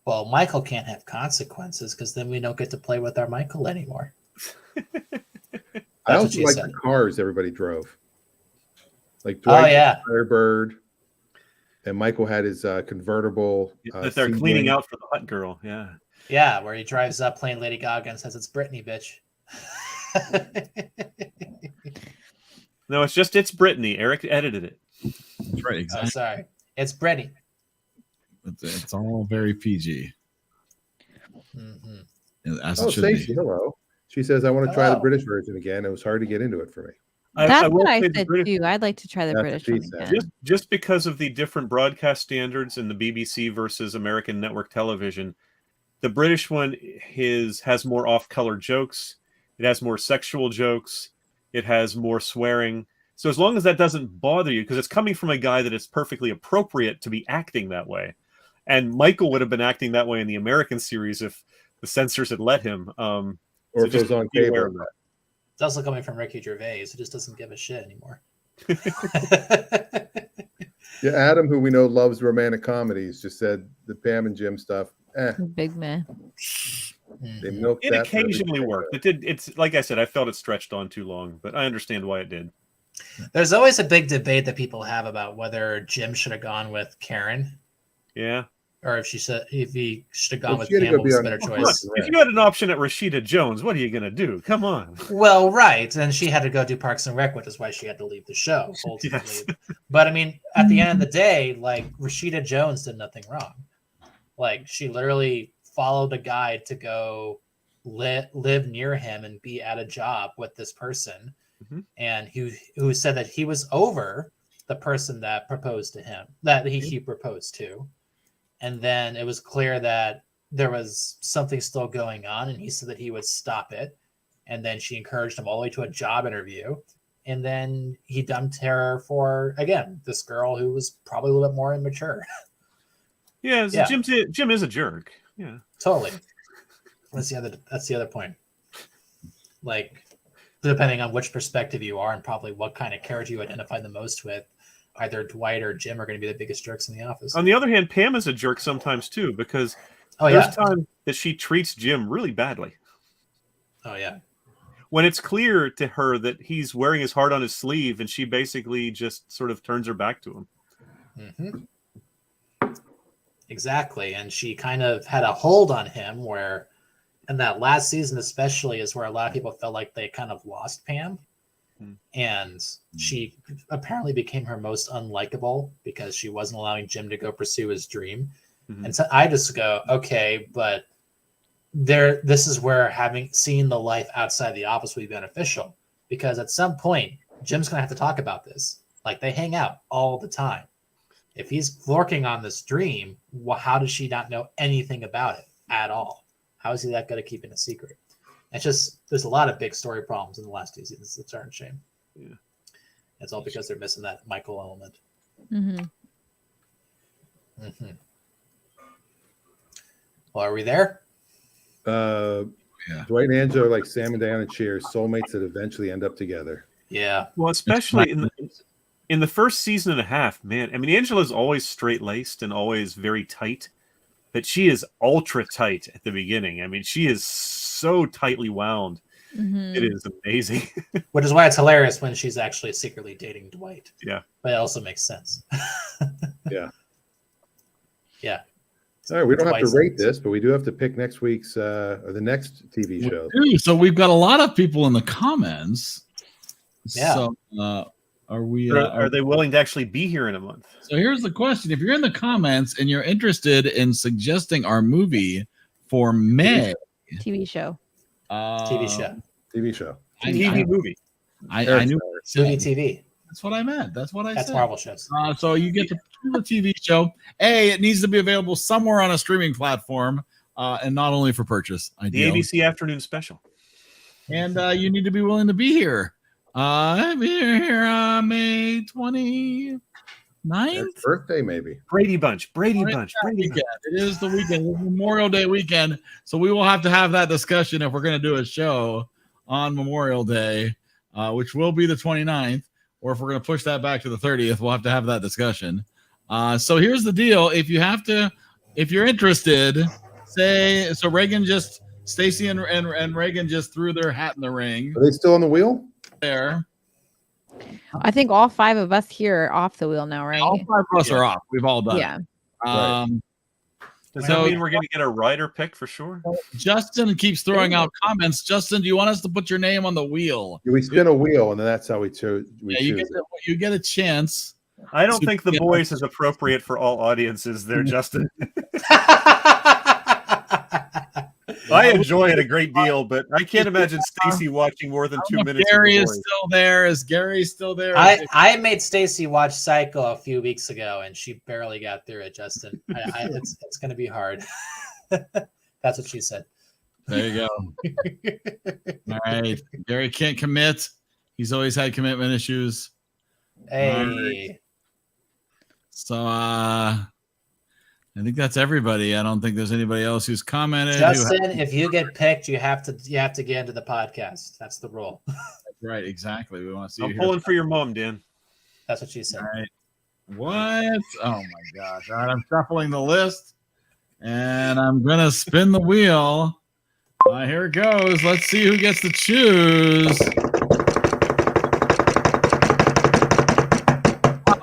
Well, Michael can't have consequences because then we don't get to play with our Michael anymore. I also like the cars everybody drove. Like Dwight Firebird, and Michael had his convertible. That they're cleaning out for the hot girl. Yeah. Yeah, where he drives up playing Lady Gaga and says, "It's Britney, bitch." No, it's Britney. Eric edited it. That's right. Exactly. Oh, sorry. It's Britney. It's all very PG. As it should Stacey, be. hello. She says, I want to try the British version again. It was hard to get into it for me. That's what I said too. I'd like to try the British one again. Just because of the different broadcast standards in the BBC versus American network television, the British one has more off-color jokes. It has more sexual jokes. It has more swearing. So as long as that doesn't bother you, because it's coming from a guy that is perfectly appropriate to be acting that way. And Michael would have been acting that way in the American series if the censors had let him. Or So if it was just on be aware cable. of that. It's also coming from Ricky Gervais, who just doesn't give a shit anymore. Yeah, Adam, who we know loves romantic comedies, just said the Pam and Jim stuff. Big man. They milked It that for every occasionally penny. worked. It did. It's like I said, I felt it stretched on too long, but I understand why it did. There's always a big debate that people have about whether Jim should have gone with Karen, Yeah. or if he should have gone Well, with she had to Pam. go What was be a better on- Look, choice? if you had an option at Rashida Jones, what are you going to do? Come on. Well, right, and she had to go do Parks and Rec, which is why she had to leave the show ultimately. Yes. But I mean, at the end of the day, like Rashida Jones did nothing wrong. Like she literally followed a guide to go live near him and be at a job with this person, and who said that he was over the person that proposed to him, that he proposed to, and then it was clear that there was something still going on, and he said that he would stop it, and then she encouraged him all the way to a job interview, and then he dumped her for, again, this girl who was probably a little bit more immature. Yeah, Yeah. Jim is a jerk. Yeah. Totally. That's the other point. Like, depending on which perspective you are and probably what kind of character you identify the most with, either Dwight or Jim are going to be the biggest jerks in the office. On the other hand, Pam is a jerk sometimes too, because Oh, there's yeah. time that she treats Jim really badly. Oh, yeah. When it's clear to her that he's wearing his heart on his sleeve, and she basically just sort of turns her back to him. Exactly. And she kind of had a hold on him where, in that last season especially, is where a lot of people felt like they kind of lost Pam. And she apparently became her most unlikable because she wasn't allowing Jim to go pursue his dream. And so I just go, okay, but this is where seen the life outside the office would be beneficial, because at some point Jim's gonna have to talk about this. Like, they hang out all the time. If he's working on this dream, how does she not know anything about it at all? How is he that good at keeping a secret? It's just, there's a lot of big story problems in the last 2 seasons. It's a darn shame. Yeah. It's all because they're missing that Michael element. Well, are we there? Dwight and Angela are like Sam and Diana Cheers, soulmates that eventually end up together. Yeah. Well, especially in the first season and a half, man. I mean, Angela's always straight-laced and always very tight, but she is ultra tight at the beginning. I mean, she is so tightly wound. It is amazing. Which is why it's hilarious when she's actually secretly dating Dwight. Yeah. But it also makes sense. Yeah. Yeah. All right, we don't have Dwight's to rate this, but we do have to pick next week's or the next TV show. So we've got a lot of people in the comments. Yeah. So are we? Are they willing to actually be here in a month? So here's the question: if you're in the comments and you're interested in suggesting our movie for May, TV show. TV show. TV show. TV movie. I knew Movie TV. That's what I meant. That's what I said. That's Marvel shows. So you get to do the TV show. It needs to be available somewhere on a streaming platform, and not only for purchase. The Ideally. ABC afternoon special. And you need to be willing to be here. I'm here May 29th. That's birthday, maybe. Brady Bunch. Brady Right, Bunch. that Brady Bunch. weekend. It is the weekend, it's Memorial Day weekend. So we will have to have that discussion if we're going to do a show on Memorial Day, which will be the 29th. Or if we're going to push that back to the 30th, we'll have to have that discussion. So here's the deal. If you're interested, so Reagan Stacy and Reagan just threw their hat in the ring. Are they still on the wheel? There. I think all 5 of us here are off the wheel now, right? All 5 of us are off. We've all done. Yeah. Does So- that mean we're going to get a rider pick for sure? Justin keeps throwing out comments. Justin, do you want us to put your name on the wheel? We spin a wheel, and then that's how we choose. You get a chance. I don't So- think the voice is appropriate for all audiences there, Justin. I enjoy it a great deal, but I can't imagine Stacy watching more than 2 minutes. Gary of is the voice. still there. Is Gary still there? I made Stacy watch Psycho a few weeks ago, and she barely got through it, Justin. It's going to be hard. That's what she said. There you go. All right. Gary can't commit. He's always had commitment issues. Hey. So I think that's everybody. I don't think there's anybody else who's commented. Justin, if you get picked, you have to get into the podcast. That's the rule. Right, exactly. We want to see I'm you pulling here. for your mom, Dan. That's what she said. All right. What? Oh my gosh. All right, I'm shuffling the list and I'm gonna spin the wheel. Here it goes. Let's see who gets to choose.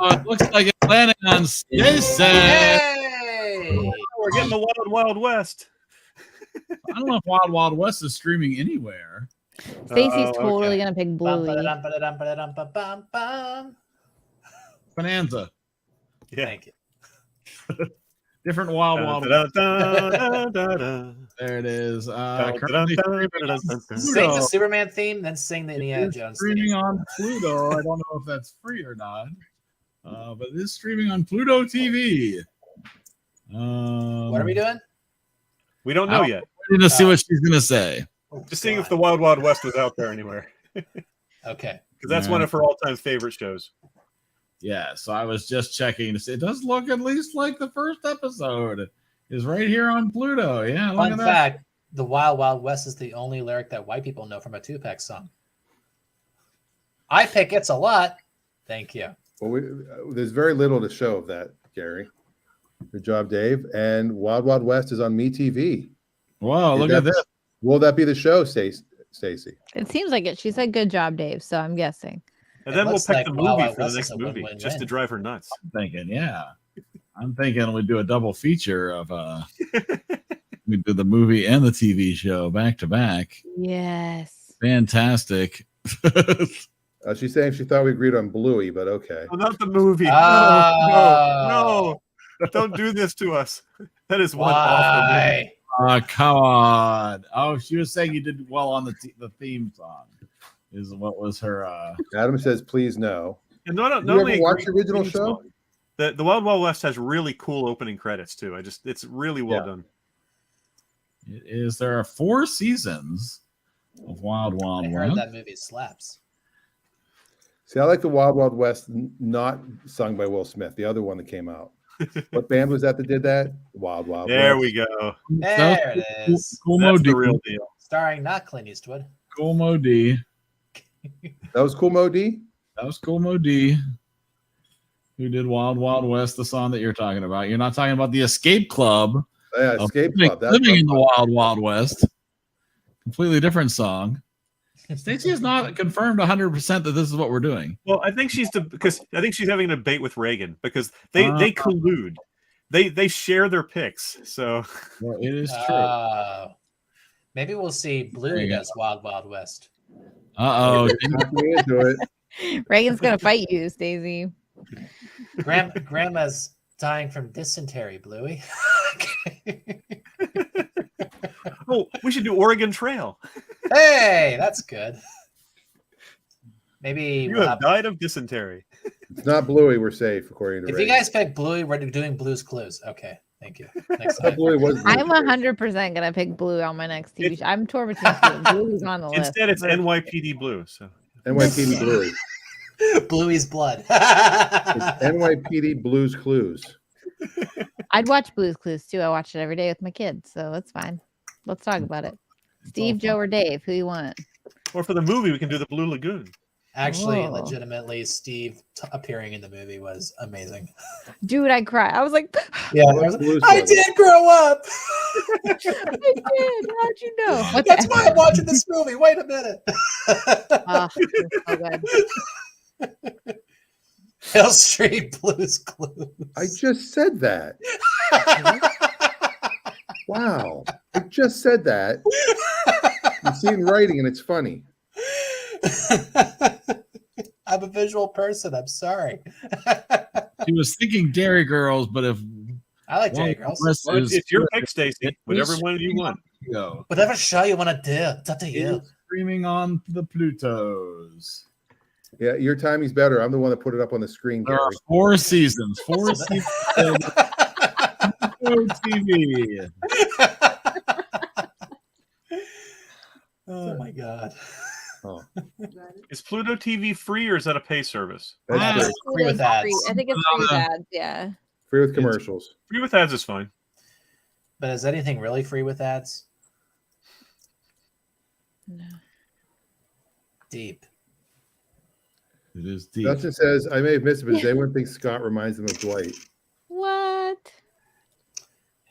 It looks like it's landing on Jason. Hey! We're getting the Wild Wild West. I don't know if Wild Wild West is streaming anywhere. Stacy's totally gonna pick Bluey. Bonanza. Yeah. Thank you. Different Wild Wild West. There it is. Currently Sing the Superman theme, then sing the Indiana Jones streaming theme. on Pluto. I don't know if that's free or not, but it is streaming on Pluto TV. What are we doing? We don't know yet. Waiting to see what she's gonna say. Just seeing if the Wild Wild West was out there anywhere. Okay. Because that's one of her all-time favorite shows. Yeah, so I was just checking to see. It does look at least like the first episode is right here on Pluto. Yeah, look Fun at fact, the Wild Wild West is the only lyric that white people know from a Tupac song. I pick It's a Lot. Thank you. Well, there's very little to show of that, Gary. Good job, Dave. And Wild Wild West is on MeTV. Whoa, look at this. Will that be the show, Stacy? It seems like it. She said, "Good job, Dave." So I'm guessing. And then we'll looks pick like the Wild movie Wild for the West next is a movie, win-win-win. just to drive her nuts. I'm thinking, yeah. I'm thinking we do a double feature of we do the movie and the TV show back to back. Yes. Fantastic. She's saying she thought we agreed on Bluey, but okay. Oh, not the movie. Oh. No. Don't do this to us. That is one awful movie. Come on. Oh, she was saying you did well on the theme song. Is what was her Adam says, please no. And not You only ever watch the original show? The Wild Wild West has really cool opening credits too. It's really well done. It is. There are 4 seasons of Wild Wild I West. heard that movie slaps. See, I like the Wild Wild West not sung by Will Smith, the other one that came out. What band was that did that? Wild Wild There West. we go. There it is. That's the real deal. Starring not Clint Eastwood. Cool Mo D. That was Cool Mo D? That was Cool Mo D. Who did Wild Wild West, the song that you're talking about. You're not talking about the Escape Club. Yeah, Escape Club. That's Living in the Wild Wild West. Completely different song. Stacey has not confirmed 100% that this is what we're doing. Well, I think she's having a debate with Reagan because they collude. They share their picks. So well, it is true. Maybe we'll see Bluey as Wild Wild West. Reagan's gonna fight you, Stacey. Grandma's dying from dysentery, Bluey. Oh, we should do Oregon Trail. Hey, that's good. Maybe You have died of dysentery. It's not Bluey, we're safe, according to if Reagan. you guys pick Bluey, we're doing Blue's Clues. Okay, thank you. Next time. Bluey was I'm 100% gonna pick Blue on my next TV show. I'm torn between two. Bluey's on the list. Instead, it's NYPD Blue. So NYPD Bluey. Bluey's blood. It's NYPD Blues Clues. I'd watch Blue's Clues too. I watch it every day with my kids, so that's fine. Let's talk about it. Steve, Joe, or Dave? Who you want? or for the movie, we can do the Blue Lagoon. Actually, Whoa. legitimately, Steve appearing in the movie was amazing. Dude, I cried. I was like, Yeah, I did grow up. I did. How'd you know? What That's the- why I'm watching this movie. Wait a minute. Oh, it's so good. Hill Street Blues Clues. I just said that. Wow. I just said that. You see it in writing and it's funny. I'm a visual person. I'm sorry. He was thinking Dairy Girls, but if I like Dairy Girls. Well, it's your pick, Stacy. Whatever one you want. Go. Whatever show you want to do, it's up to you. Streaming on the Plutos. Yeah, your timing's better. I'm the one that put it up on the screen, There Gary. are 4 seasons. 4 seasons of TV. Oh my god. Oh, Is Pluto TV free or is that a pay service? that's Ah, great. Free with ads. I think it's free with ads. Yeah. Free with commercials. Free with ads is fine. But is anything really free with ads? No. Deep. It is deep. Dustin says, I may have missed it, but does anyone think Scott reminds them of Dwight? What?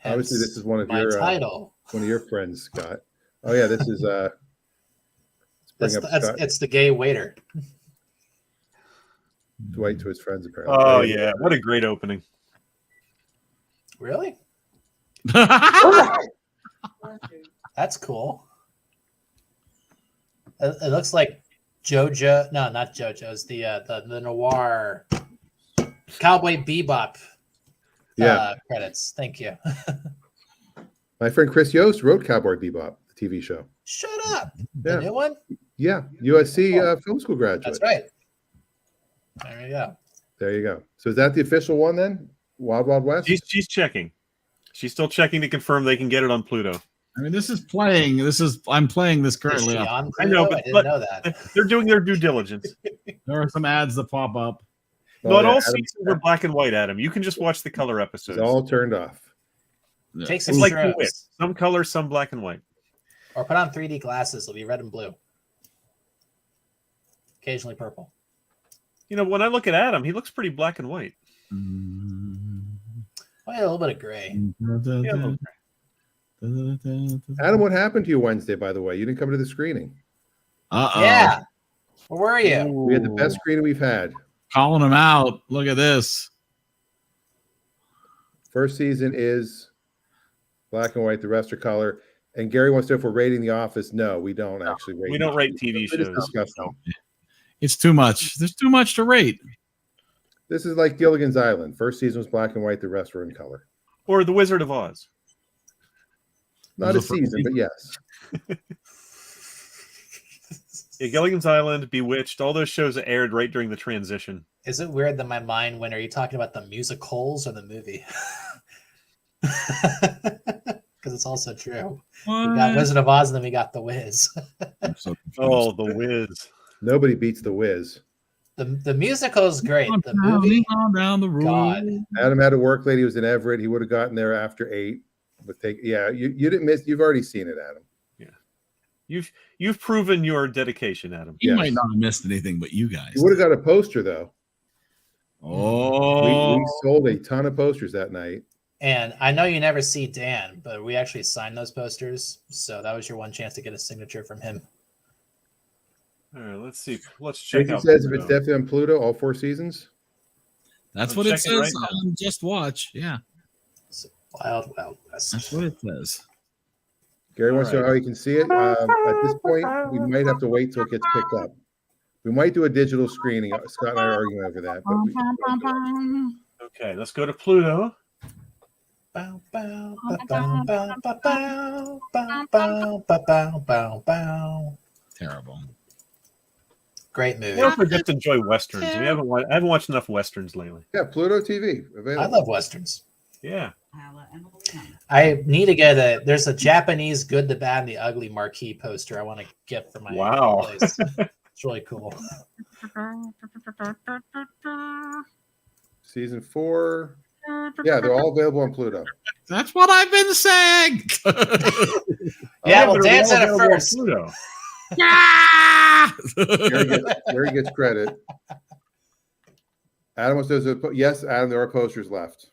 Obviously, this is one of my your title. one of your friends, Scott. Oh yeah, this is let's bring up Scott. It's the gay waiter. Dwight to his friends apparently. Oh yeah, what a great opening. Really? That's cool. It looks like JoJo. No, not JoJo's. The noir Cowboy Bebop. Credits. Thank you. My friend Chris Yost wrote Cowboy Bebop, the TV show. Shut up. Yeah. The new one? Yeah, USC film school graduate. That's right. There you go. There you go. So is that the official one then? Wild Wild West? She's checking. She's still checking to confirm they can get it on Pluto. I mean, this is playing. I'm playing this Is currently. she on I know, Pluto? but- I didn't but- know that. They're doing their due diligence. There are some ads that pop up. Not yeah, all Adam- seasons are black and white, Adam. You can just watch the color episodes. It's all turned off. Yeah. Take some It's like shrooms. the Wit. Some color, some black and white. Or put on 3D glasses. It'll be red and blue. Occasionally purple. You know, when I look at Adam, he looks pretty black and white. Oh, yeah, a little bit of gray. Yeah, a little Adam, what happened to you Wednesday, by the way? You didn't come to the screening. Uh-oh. Yeah. Where were you? We had the best screening we've had. Calling him out. Look at this. First season is black and white, the rest are color. And Gary wants to know if we're rating The Office. No, we don't actually rate. We don't rate TV We just shows. discuss them. It's too much. There's too much to rate. This is like Gilligan's Island. First season was black and white, the rest were in color. Or The Wizard of Oz. Not a Was the first season, but yes. Yeah, Gilligan's Island, Bewitched, all those shows that aired right during the transition. Is it weird that my mind went, are you talking about the musicals or the movie? Because it's also true. We got Wizard of Oz and then we got The Wiz. I'm so confused. Oh, The Wiz. Nobody beats The Wiz. The musical is great. The Down, movie, down the road. God. Adam had to work late. He was in Everett. He would have gotten there after 8. But you didn't miss. You've already seen it, Adam. You've proven your dedication, Adam. He Yes. might not have missed anything, but you guys. You would have got a poster though. Oh, We sold a ton of posters that night. And I know you never see Dan, but we actually signed those posters. So that was your one chance to get a signature from him. All right, let's see. Let's check Jason out. says if Pluto. it's definitely on Pluto, all 4 seasons. that's I'm what it checking says right now. on Just Watch. Yeah, Wild West. that's what it says. Gary wants to know right. how you can see it. At this point, we might have to wait till it gets picked up. We might do a digital screening. Scott and I are arguing over that. But Okay, let's go to Pluto. Bow, bow, ba, bow, bow, ba, bow, bow, bow, ba, bow, bow, bow. Terrible. Great movie. We also just enjoy westerns. I haven't watched enough westerns lately. yeah, Pluto TV available. I love westerns. Yeah. I need to get there's a Japanese Good, the Bad, and the Ugly marquee poster I want to get for my Wow. place. It's really cool. Season 4. Yeah, they're all available on Pluto. That's what I've been saying. Yeah, well, they're Dan all said it available on first. Pluto. yeah. Gary gets credit. Adam says, yes, Adam, there are posters left.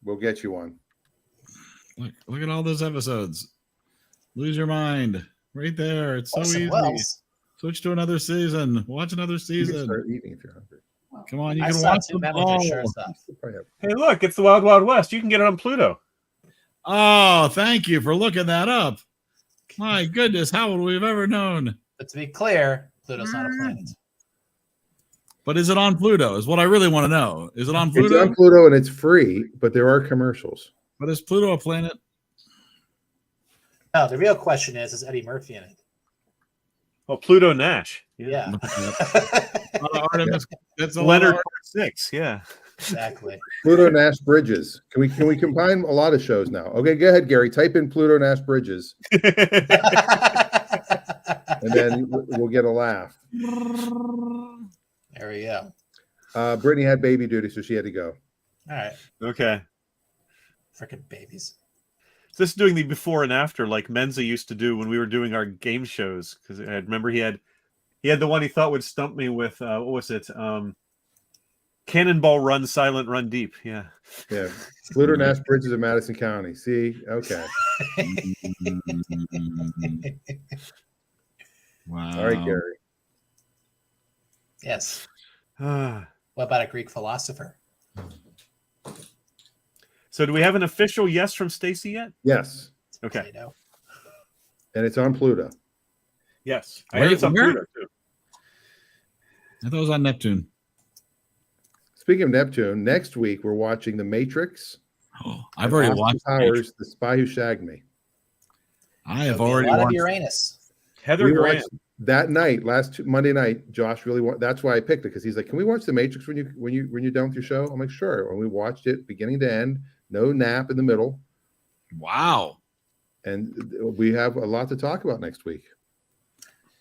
We'll get you one. Look at all those episodes. Lose your mind. Right there. It's so Orson easy. Welles. Switch to another season. Watch another You can season. start eating if you're hungry. Come on, you I can saw watch 2 them members all. of Sure Stuff. Probably have- Hey, look, it's the Wild Wild West. You can get it on Pluto. Oh, thank you for looking that up. My goodness, how would we have ever known? But to be clear, Pluto's not a planet. But is it on Pluto? Is what I really want to know. Is it on It's Pluto? on Pluto and it's free, but there are commercials. But is Pluto a planet? No, the real question is Eddie Murphy in it? Oh, Pluto Nash. Yeah. Artemis, that's a Leonard lot of- Part 6. Yeah. Exactly. Pluto Nash Bridges. Can we combine a lot of shows now? Okay, go ahead, Gary. Type in Pluto Nash Bridges. and then we'll get a laugh. There we go. Brittany had baby duty, so she had to go. All right. Okay. Freaking babies. So this is doing the before and after, like Menza used to do when we were doing our game shows. Because I remember he had the one he thought would stump me with. What was it? Cannonball Run, Silent Run Deep. Yeah. Yeah. Pluto Nash Bridges of Madison County. See? Okay. Wow. All right, Gary. Yes. What about a Greek philosopher? So do we have an official yes from Stacy yet? Yes. Okay. You know. And it's on Pluto. Yes. I heard it's on Where? Pluto too. I thought it was on Neptune. Speaking of Neptune, next week we're watching The Matrix. Oh, I've already Austin watched Powers, The Spy Who Shagged Me. I have There'll be already a lot of watched. Uranus. Heather We Grant. watched that night, Monday night. Josh really that's why I picked it, because he's like, "Can we watch The Matrix when you're done with your show?" I'm like, "Sure." And we watched it beginning to end, no nap in the middle, Wow. and we have a lot to talk about next week.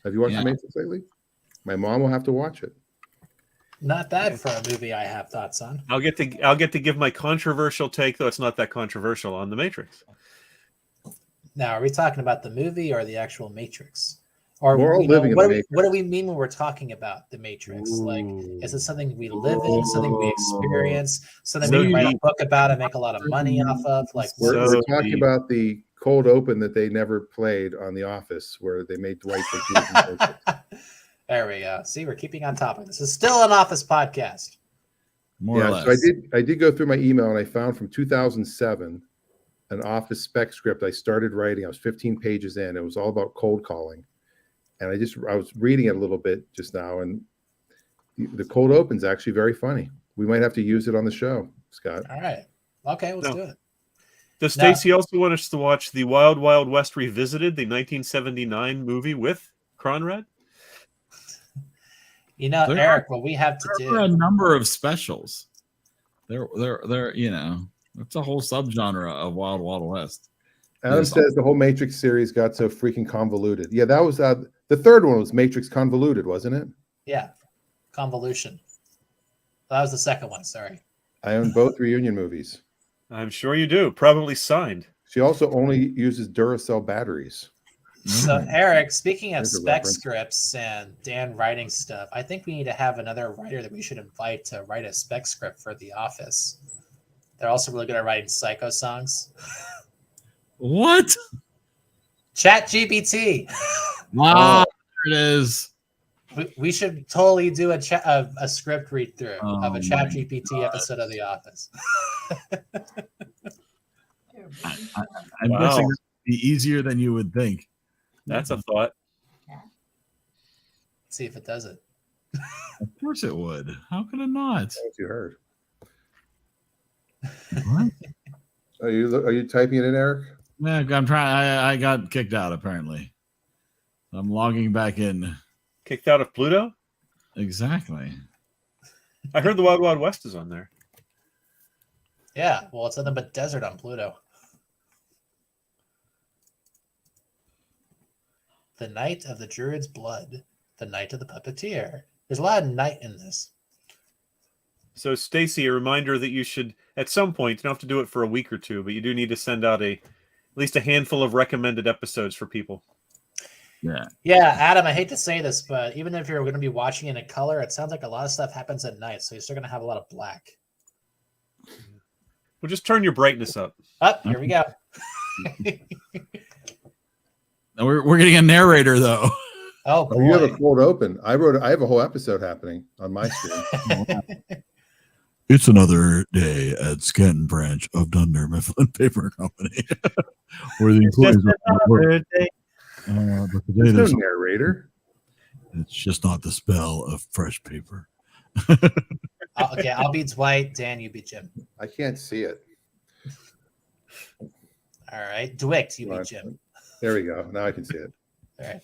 Have you watched The Matrix lately? My mom will have to watch it. Not bad for a movie I have thoughts on. I'll get to give my controversial take, though it's not that controversial, on The Matrix. Now, are we talking about the movie or the actual Matrix? Or We're all living in the Matrix. what do we mean when we're talking about the Matrix? Like, is it something we live in, something we experience, something we can write a book about and make a lot of money off of? Like, We're talking about the cold open that they never played on The Office, where they made Dwight think he was in the Matrix. There we go. See, we're keeping on topic. This is still an Office podcast. More or less. So I did go through my email, and I found from 2007 an Office spec script I started writing. I was 15 pages in. It was all about cold calling, and I was reading it a little bit just now, and the cold open's actually very funny. We might have to use it on the show, Scott. All right. Okay, let's do it. Does Stacy also want us to watch the Wild Wild West Revisited, the 1979 movie with Conrad? You know, Eric, what we have to There are a number of specials. They're it's a whole subgenre of Wild Wild West. Adam says the whole Matrix series got so freaking convoluted. Yeah, that was the third one was Matrix Convoluted, wasn't it? Yeah, Convolution. That was the second one. Sorry. I own both reunion movies. I'm sure you do. Probably signed. She also only uses Duracell batteries. So, Eric, speaking of There's a spec reference. scripts and Dan writing stuff, I think we need to have another writer that we should invite to write a spec script for The Office. They're also really good at writing psycho songs. What? Chat GPT. Wow, there it is. We should totally do a script read through of a Oh Chat my GPT episode of The Office. I'm guessing it'd be easier than you would think. That's a thought. See if it does it. Of course it would. How could it not? That's what you heard. What? Are you typing it in, Eric? Yeah, I'm trying. I got kicked out apparently. I'm logging back in. Kicked out of Pluto? Exactly. I heard the Wild Wild West is on there. Yeah, well, it's nothing but desert on Pluto. The Night of the Druid's Blood. The Night of the Puppeteer. There's a lot of night in this. So, Stacy, a reminder that you should, at some point, you don't have to do it for a week or two, but you do need to send out at least a handful of recommended episodes for people. Yeah. Yeah, Adam, I hate to say this, but even if you're going to be watching in a color, it sounds like a lot of stuff happens at night, so you're still going to have a lot of black. Well, just turn your brightness up. Up, here we go. We're getting a narrator though. Oh, boy. You have a cold open. I have a whole episode happening on my screen. It's another day at Scranton branch of Dunder Mifflin Paper Company, where the employees are. But today There's there's no narrator. It's just not the smell of fresh paper. Okay, I'll be Dwight. Dan, you be Jim. I can't see it. All right. Dwight, you be Jim. There we go. Now I can see it. All right.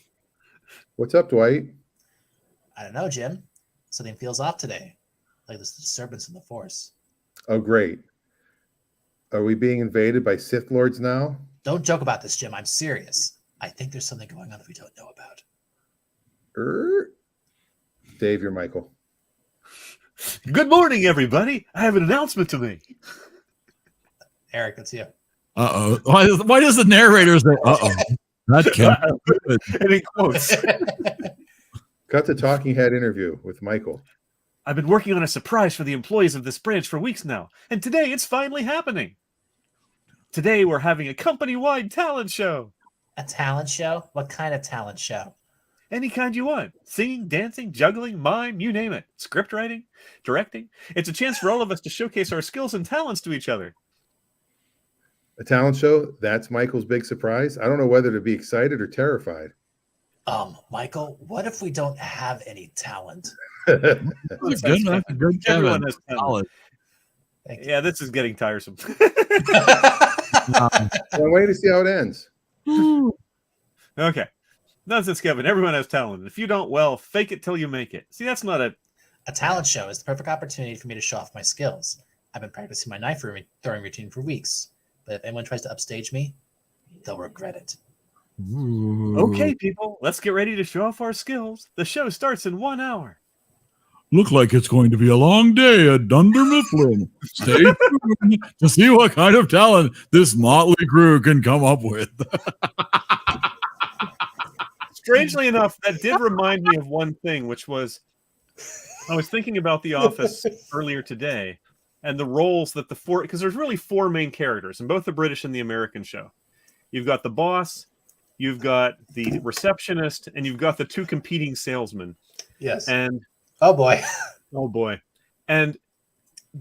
What's up, Dwight? I don't know, Jim. Something feels off today. Like this disturbance in the force. Oh, great. Are we being invaded by Sith Lords now? Don't joke about this, Jim. I'm serious. I think there's something going on that we don't know about. Dave, you're Michael. Good morning, everybody. I have an announcement to make. Eric, that's you. Uh-oh. Why does the narrator say, uh-oh? That can't be good. And in quotes. Cut the talking head interview with Michael. I've been working on a surprise for the employees of this branch for weeks now, and today it's finally happening. Today we're having a company-wide talent show. A talent show? What kind of talent show? Any kind you want. Singing, dancing, juggling, mime, you name it. Script writing, directing. It's a chance for all of us to showcase our skills and talents to each other. A talent show? That's Michael's big surprise. I don't know whether to be excited or terrified. Michael, what if we don't have any talent? That's good. That's a good Everyone Kevin. has talent. Yeah, this is getting tiresome. I'm waiting to see how it ends. Okay. Nonsense, Kevin. Everyone has talent. If you don't, well, fake it till you make it. See, that's not a talent show is the perfect opportunity for me to show off my skills. I've been practicing my knife throwing routine for weeks, but if anyone tries to upstage me, they'll regret it. Okay, people, let's get ready to show off our skills. The show starts in 1 hour. Look like it's going to be a long day at Dunder Mifflin. Stay tuned to see what kind of talent this motley crew can come up with. Strangely enough, that did remind me of one thing, which was I was thinking about The Office earlier today and the roles that because there's really 4 main characters in both the British and the American show. You've got the boss, you've got the receptionist, and you've got the 2 competing salesmen. Yes. And oh boy. Oh boy. And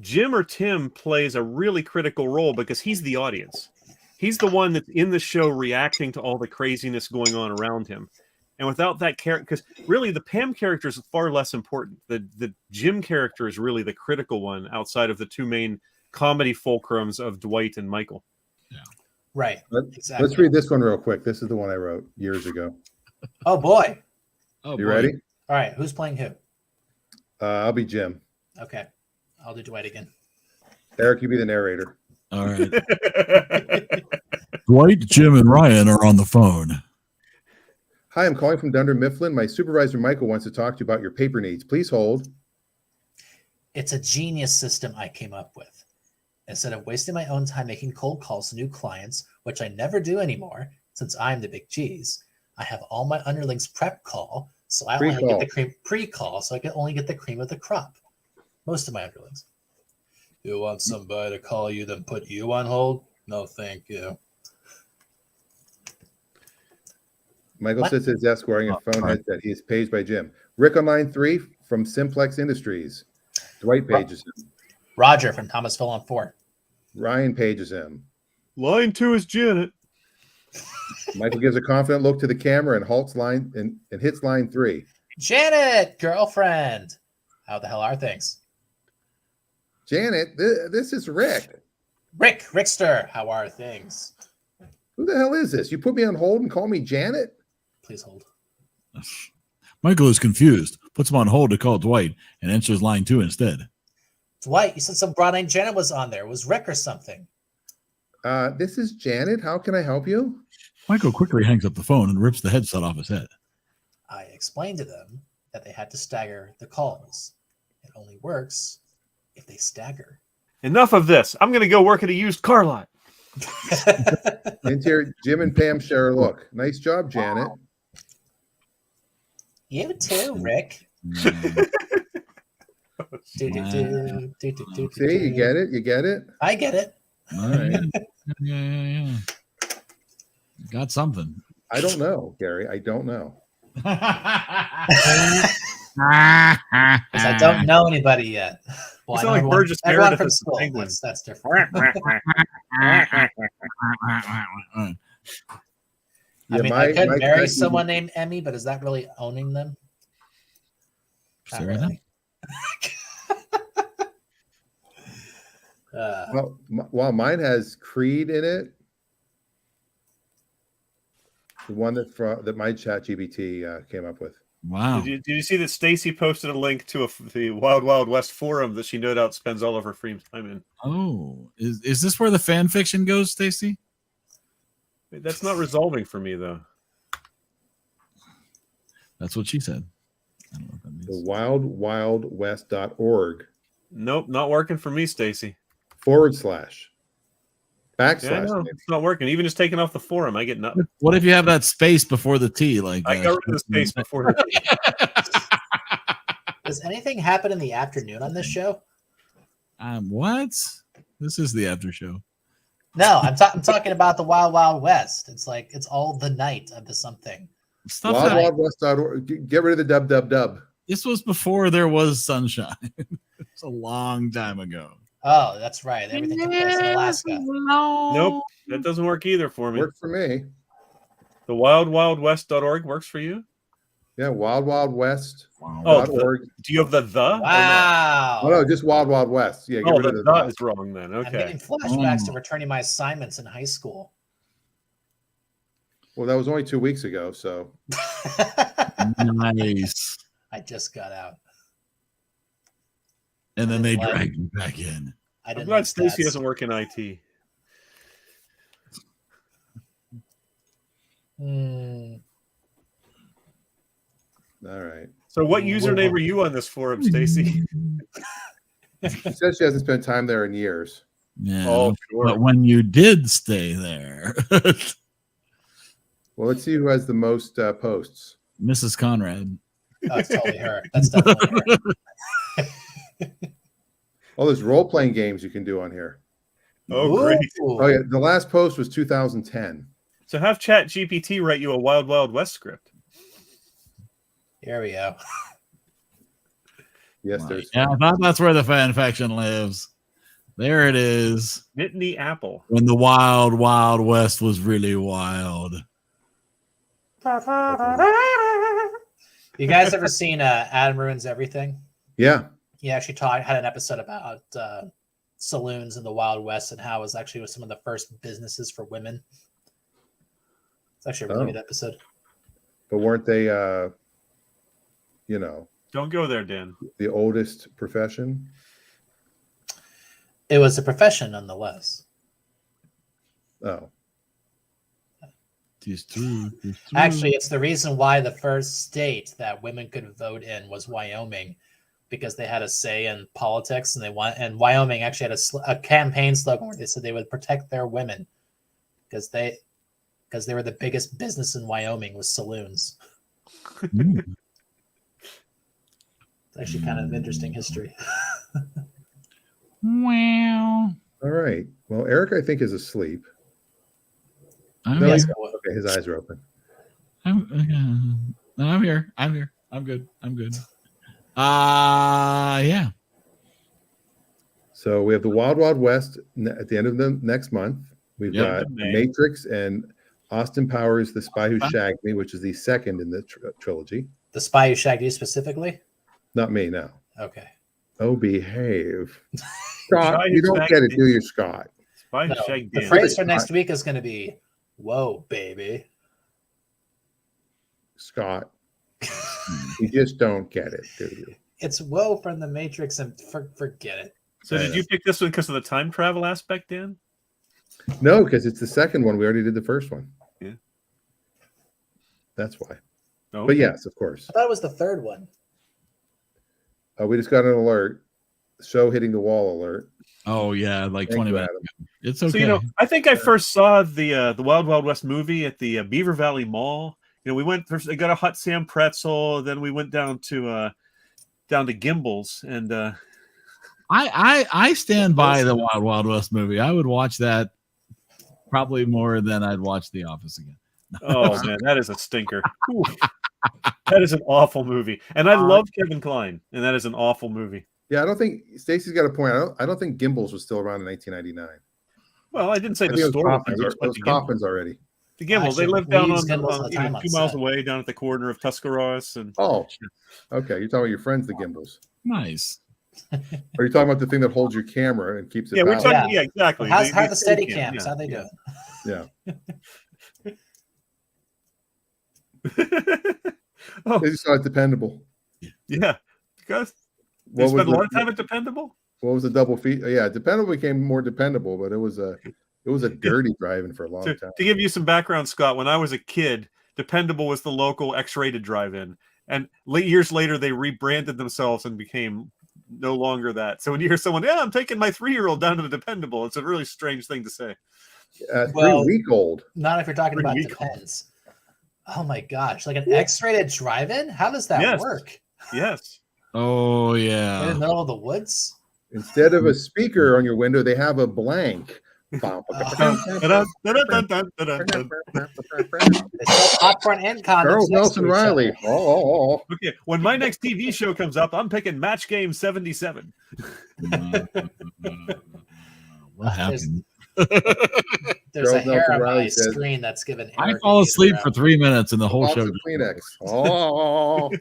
Jim or Tim plays a really critical role because he's the audience. He's the one that's in the show reacting to all the craziness going on around him. And without that character, because really the Pam character is far less important. The Jim character is really the critical one outside of the 2 main comedy fulcrums of Dwight and Michael. Yeah. Right. Exactly. Let's read this one real quick. This is the one I wrote years ago. Oh boy. You ready? All right. Who's playing who? I'll be Jim. Okay. I'll do Dwight again. Eric, you be the narrator. All right. Dwight, Jim, and Ryan are on the phone. Hi, I'm calling from Dunder Mifflin. My supervisor, Michael, wants to talk to you about your paper needs. Please hold. It's a genius system I came up with. Instead of wasting my own time making cold calls to new clients, which I never do anymore since I'm the big cheese, I have all my underlings prep call, so I only get the cream pre-call, so I can only get the cream of the crop. Most of my underlings. You want somebody to call you, then put you on hold? No, thank you. Michael sits at his desk wearing a phone headset. He is paged by Jim. Rick on line 3 from Simplex Industries. Dwight pages him. Roger from Thomasville on 4. Ryan pages him. Line 2 is Janet. Michael gives a confident look to the camera and halts line and hits line 3. Janet, girlfriend. How the hell are things? Janet, this is Rick. Rickster, how are things? Who the hell is this? You put me on hold and call me Janet? Please hold. Michael is confused, puts him on hold to call Dwight, and answers line 2 instead. Dwight, you said some broad named Janet was on there. It was Rick or something. This is Janet. How can I help you? Michael quickly hangs up the phone and rips the headset off his head. I explained to them that they had to stagger the calls. It only works if they stagger. Enough of this. I'm going to go work at a used car lot. Interior, Jim and Pam share a look. Nice job, Janet. You too, Rick. See, you get it? You get it? I get it. All right. Yeah. Got something. I don't know, Gary. I don't know. Because I don't know anybody yet. Well, You sound like Burgess everyone Meredith from as school. Penguin. That's different. I mean, I could marry someone named Emmy, but is that really owning them? Not Say really. Well, while mine has Creed in it, the one that my ChatGPT came up with. Wow. Did you see that Stacy posted a link to the Wild Wild West forum that she no doubt spends all of her free time in? Oh, is this where the fan fiction goes, Stacy? That's not resolving for me, though. That's what she said. I don't know what that means. The wildwildwest.org Nope, not working for me, Stacy. / backslash. Yeah, I know. It's not working. Even just taking off the forum, I get nothing. What if you have that space before the T? Like I got rid of the space before the T. Does anything happen in the afternoon on this show? What? This is the after show. No, I'm talking about the Wild Wild West. It's like it's all the night of the something. Stuff wildwildwest.org. Get rid of the dub. This was before there was sunshine. It's a long time ago. Oh, that's right. Everything took place in Alaska. Nope, that doesn't work either for me. Worked for me. The wildwildwest.org works for you? Yeah, wildwildwest.org. Oh, do you have the? Wow. Oh, no, just Wild Wild West. Yeah, get rid of the is wrong then. Okay. I'm getting flashbacks to returning my assignments in high school. Well, that was only 2 weeks ago, so. Nice. I just got out. And then they dragged me back in. I'm glad Stacy doesn't work in IT. All right. So what username are you on this forum, Stacy? She says she hasn't spent time there in years. Yeah. Oh, sure. But when you did stay there, well, let's see who has the most posts. Mrs. Conrad. Oh, it's totally her. That's definitely her. Oh, there's role-playing games you can do on here. Oh, great. Oh, yeah. The last post was 2010. So have Chat GPT write you a Wild Wild West script. Here we go. Yes, there's. Yeah, I thought that's where the fan faction lives. There it is. Nittany Apple. When the Wild Wild West was really wild. You guys ever seen Adam Ruins Everything? Yeah. He actually had an episode about saloons in the Wild West and how it was actually some of the first businesses for women. It's actually a really good episode. But weren't they, Don't go there, Dan. the oldest profession? It was a profession nonetheless. Oh. Actually, it's the reason why the first state that women could vote in was Wyoming, because they had a say in politics, and Wyoming actually had a campaign slogan where they said they would protect their women because they were the biggest business in Wyoming was saloons. It's actually kind of interesting history. Wow. All right. Well, Eric, I think, is asleep. I'm his eyes are open. I'm here. I'm good. Yeah. So we have the Wild Wild West at the end of the next month. We've got Matrix and Austin Powers, The Spy Who Shagged Me, which is the second in the trilogy. The Spy Who Shagged You specifically? Not me, no. Okay. Oh, behave. Scott, you don't get it, do you, Scott? Spy Who No, Shagged the Dan. phrase for next week is going to be, "Whoa, baby." Scott, you just don't get it, do you? It's "Whoa" from the Matrix, and forget it. So did you pick this one because of the time travel aspect, Dan? No, because it's the second one. We already did the first one. Yeah. That's why. Okay. But yes, of course. I thought it was the third one. We just got an alert. Show hitting the wall alert. Oh yeah, like Thank 20 you, minutes Adam. ago. It's okay. So I think I first saw the Wild Wild West movie at the Beaver Valley Mall. We went first. I got a hot Sam pretzel. Then we went down to Gimbals, and I stand by the Wild Wild West movie. I would watch that probably more than I'd watch The Office again. Oh man, that is a stinker. That is an awful movie, and I love Kevin Kline, and that is an awful movie. Yeah, I don't think Stacy's got a point. I don't think Gimbals was still around in 1999. Well, I didn't say I the think store. it was Coffins already. The Gimbals, Actually, they live we down use on, Gimbals all the time 2 on miles set. away, down at the corner of Tuscarawas. And Oh, okay. You're talking about your friends, the Gimbals. Nice. Or you're talking about the thing that holds your camera and keeps it. yeah, we're balanced? talking. Yeah, exactly. How the steady steady cam, cams? yeah. How they do it? Yeah. Oh, They just thought it's dependable. yeah. Because they What was spend a lot of the- time at Dependable. What was the double feet? Yeah, dependable became more dependable, but it was a dirty driving for a long time. To give you some background, Scott, when I was a kid, Dependable was the local X-rated drive-in. And years later, they rebranded themselves and became no longer that. So when you hear someone, yeah, I'm taking my 3-year-old down to the Dependable, it's a really strange thing to say. Well, 3-week-old. Not if you're talking about Depends. Oh my gosh, like an X-rated drive-in? How does that work? Yes. Oh In yeah. the middle of the woods? Instead of a speaker on your window, they have a blank. They sell popcorn and condoms. Charles next Nelson to each Riley. other. Oh. Okay, when my next TV show comes up, I'm picking Match Game 77. What happened? There's a Charles hair Nelson on my Riley says, screen that's given. I fall asleep for 3 minutes and the whole Box show. of Kleenex. Oh.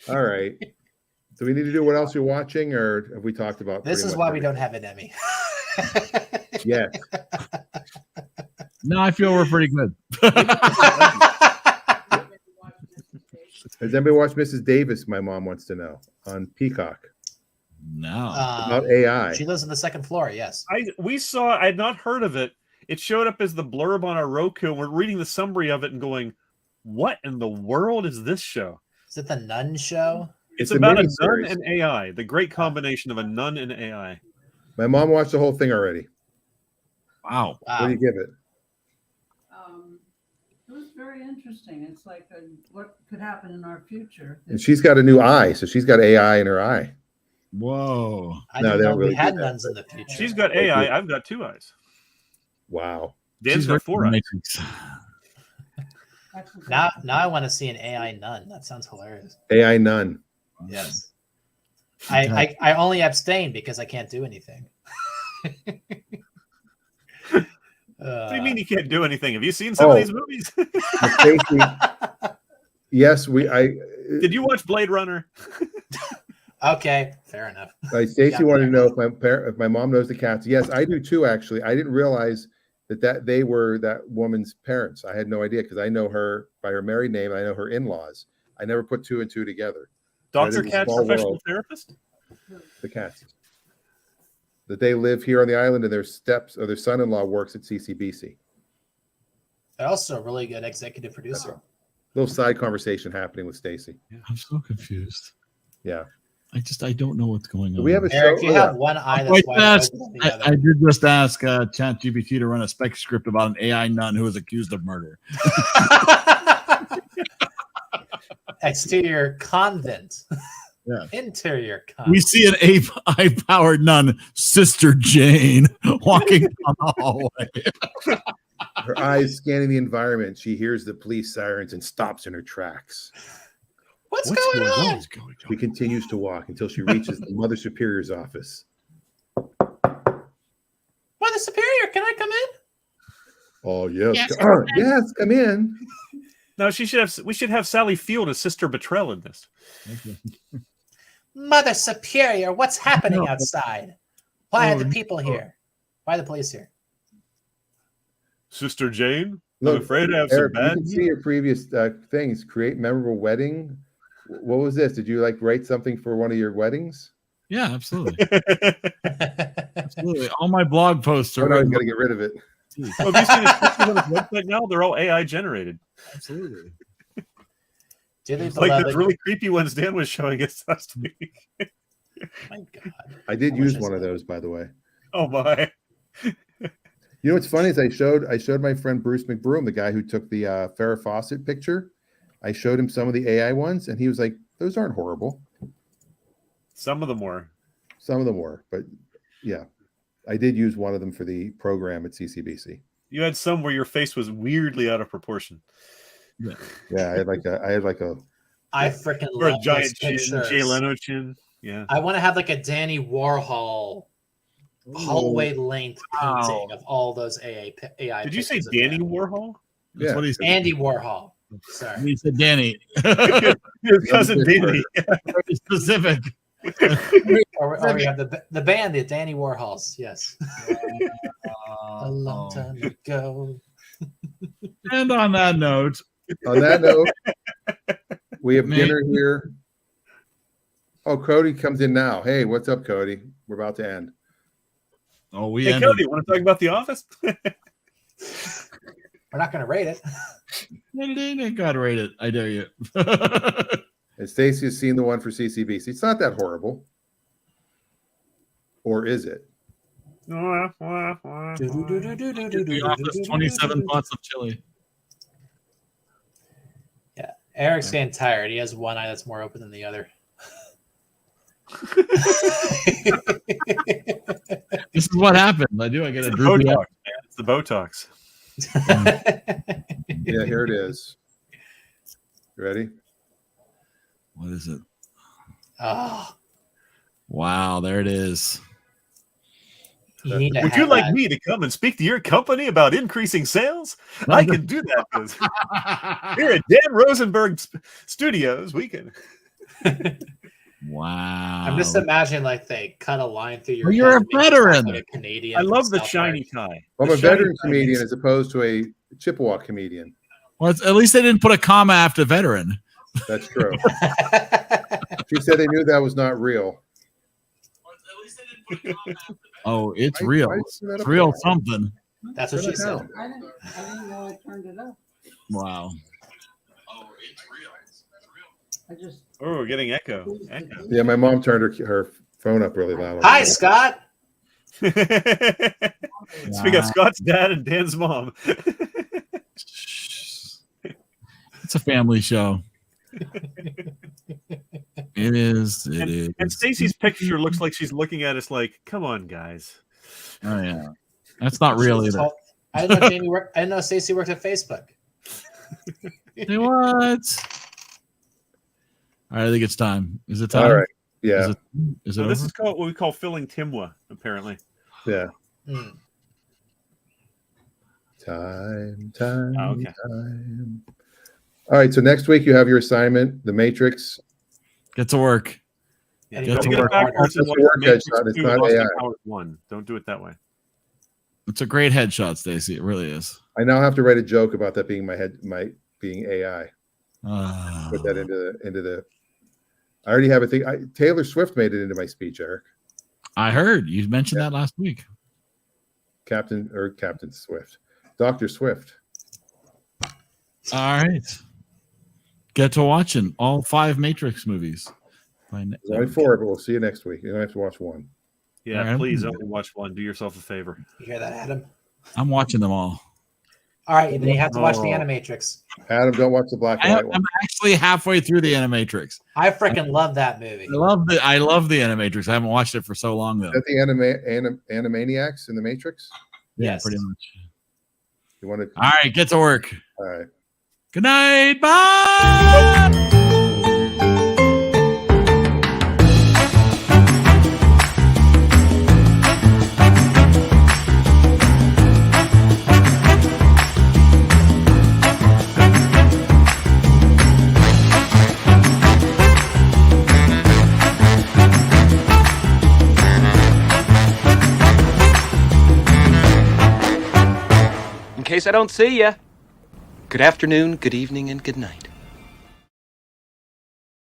All right. Do we need to do what else you're watching, or have we talked about? This is why we don't have an Emmy. Yes. No, I feel we're pretty good. Has anybody watched Mrs. Davis? My mom wants to know on Peacock. No. About AI. She lives on the second floor. Yes. I had not heard of it. It showed up as the blurb on our Roku, and we're reading the summary of it and going, "What in the world is this show?" Is it the Nun show? It's about a nun and AI. The great combination of a nun and AI. My mom watched the whole thing already. Wow. What do you give it? It was very interesting. It's like what could happen in our future. And she's got a new eye, so she's got AI in her eye. Whoa. I didn't know we had nuns in the future. She's got AI. I've got 2 eyes. Wow. Dan's got 4 eyes. Now I want to see an AI nun. That sounds hilarious. AI nun. Yes. I only abstain because I can't do anything. What do you mean you can't do anything? Have you seen some of these movies? Stacey, yes, Did you watch Blade Runner? Okay, fair enough. Stacey wanted to know if my mom knows the cats. Yes, I do too. Actually, I didn't realize that they were that woman's parents. I had no idea because I know her by her married name. I know her in-laws. I never put 2 and 2 together. Dr. Katz, professional therapist? The Cats. That they live here on the island and their son-in-law works at CCBC. Also a really good executive producer. Little side conversation happening with Stacey. Yeah, I'm so confused. Yeah. I don't know what's going on. We have a Eric, show. you have one eye that's wide open than the other. I did just ask ChatGPT to run a spec script about an AI nun who was accused of murder. Exterior convent. Yeah. Interior convent. We see an AI-powered nun, Sister Jane, walking down the hallway. Her eyes scanning the environment. She hears the police sirens and stops in her tracks. What's going on? She continues to walk until she reaches the Mother Superior's office. Mother Superior, can I come in? Oh, yes. Yes, Yes, come in. No, we should have Sally Field as Sister Betrell in this. Mother Superior, what's happening outside? Why are the people here? Why are the police here? Sister Jane? Look, I'm afraid I have Eric, some you bad can see your previous things. Create memorable wedding. What was this? Did you write something for one of your weddings? Yeah, absolutely. Absolutely. All my blog posts are. I got to get rid of it. Well, have you seen his pictures on his website now? They're all AI generated. Absolutely. Like the really creepy ones Dan was showing us last week. My God. I did use one of those, by the way. Oh my. You know what's funny is I showed my friend Bruce McBroom, the guy who took the Farrah Fawcett picture. I showed him some of the AI ones, and he was like, "Those aren't horrible." Some of them were. Some of them were, but yeah, I did use one of them for the program at CCBC. You had some where your face was weirdly out of proportion. Yeah, yeah, I had like a. I freaking or love a giant those chin, pictures. Jay Leno chin. Yeah, I want to have like a Danny Warhol hallway length painting of all those AI. Did you say pictures of Danny them. Warhol? That's Yeah. what he said. Andy Warhol. Sorry. He said Danny. Your cousin Danny. Very specific. Or we have the band, the Danny Warhols. Yes. A long time ago. And on that note, we have dinner here. Oh, Cody comes in now. Hey, what's up, Cody? We're about to end. Oh, we Hey, ended. Cody, want to talk about The Office? We're not going to rate it. God, rate it. I dare you. And Stacy has seen the one for CCBC. It's not that horrible. Or is it? The Office, 27 pots of chili. Yeah, Eric's getting tired. He has one eye that's more open than the other. This is what happened. I get a droopy eye. It's the Botox. Yeah, here it is. You ready? What is it? Oh, wow, there it is. Would you like me to come and speak to your company about increasing sales? I can do that. 'Cause here at Dan Rosenberg Studios, we can. Wow. I'm just imagining like they cut a line through your. Well, you're a veteran. Like a Canadian. I love the South shiny Park. tie. I'm a veteran comedian as opposed to a Chippewa comedian. Well, at least they didn't put a comma after veteran. That's true. She said they knew that was not real. Oh, it's Why- real. why is that It's up real there? something. That's what she said. I didn't know I turned it up. Wow. I just. Oh, we're getting echo. Yeah, my mom turned her phone up really loud. Hi, Scott. So we got Scott's dad and Dan's mom. It's a family show. It is. It is. And Stacy's picture looks like she's looking at us like, "Come on, guys." Oh yeah, that's not real either. I didn't know Jamie worked. I didn't know Stacey worked at Facebook. Say what? All right, I think it's time. Is it time? All right. Yeah. Is it So this over? is called what we call filling Timwa, apparently. Yeah. Mm. Time. Oh, okay. Time. All right. So next week you have your assignment, The Matrix. Get to work. Yeah, And Get don't to get it work. backwards and That's watch a work Matrix headshot, it's 2 not Austin AI. Powers 1. Don't do it that way. It's a great headshot, Stacy. It really is. I now have to write a joke about that being being AI. Ah. Put that into the. I already have a thing. Taylor Swift made it into my speech, Eric. I heard you mentioned that last week. Captain Swift, Dr. Swift. All right. Get to watching all 5 Matrix movies. There's only 4, but we'll see you next week. You don't have to watch one. Yeah, All right. please only watch one. Do yourself a favor. You hear that, Adam? I'm watching them all. All right, then you have to watch the Oh. Animatrix. Adam, don't watch the black and white I'm one. actually halfway through the Animatrix. I freaking love that movie. I love the Animatrix. I haven't watched it for so long though. Is that the Animaniacs in the Matrix? Yeah, Yes. pretty much. You want to? All right, get to work. All right. Good night. Bye. In case I don't see ya, good afternoon, good evening, and good night.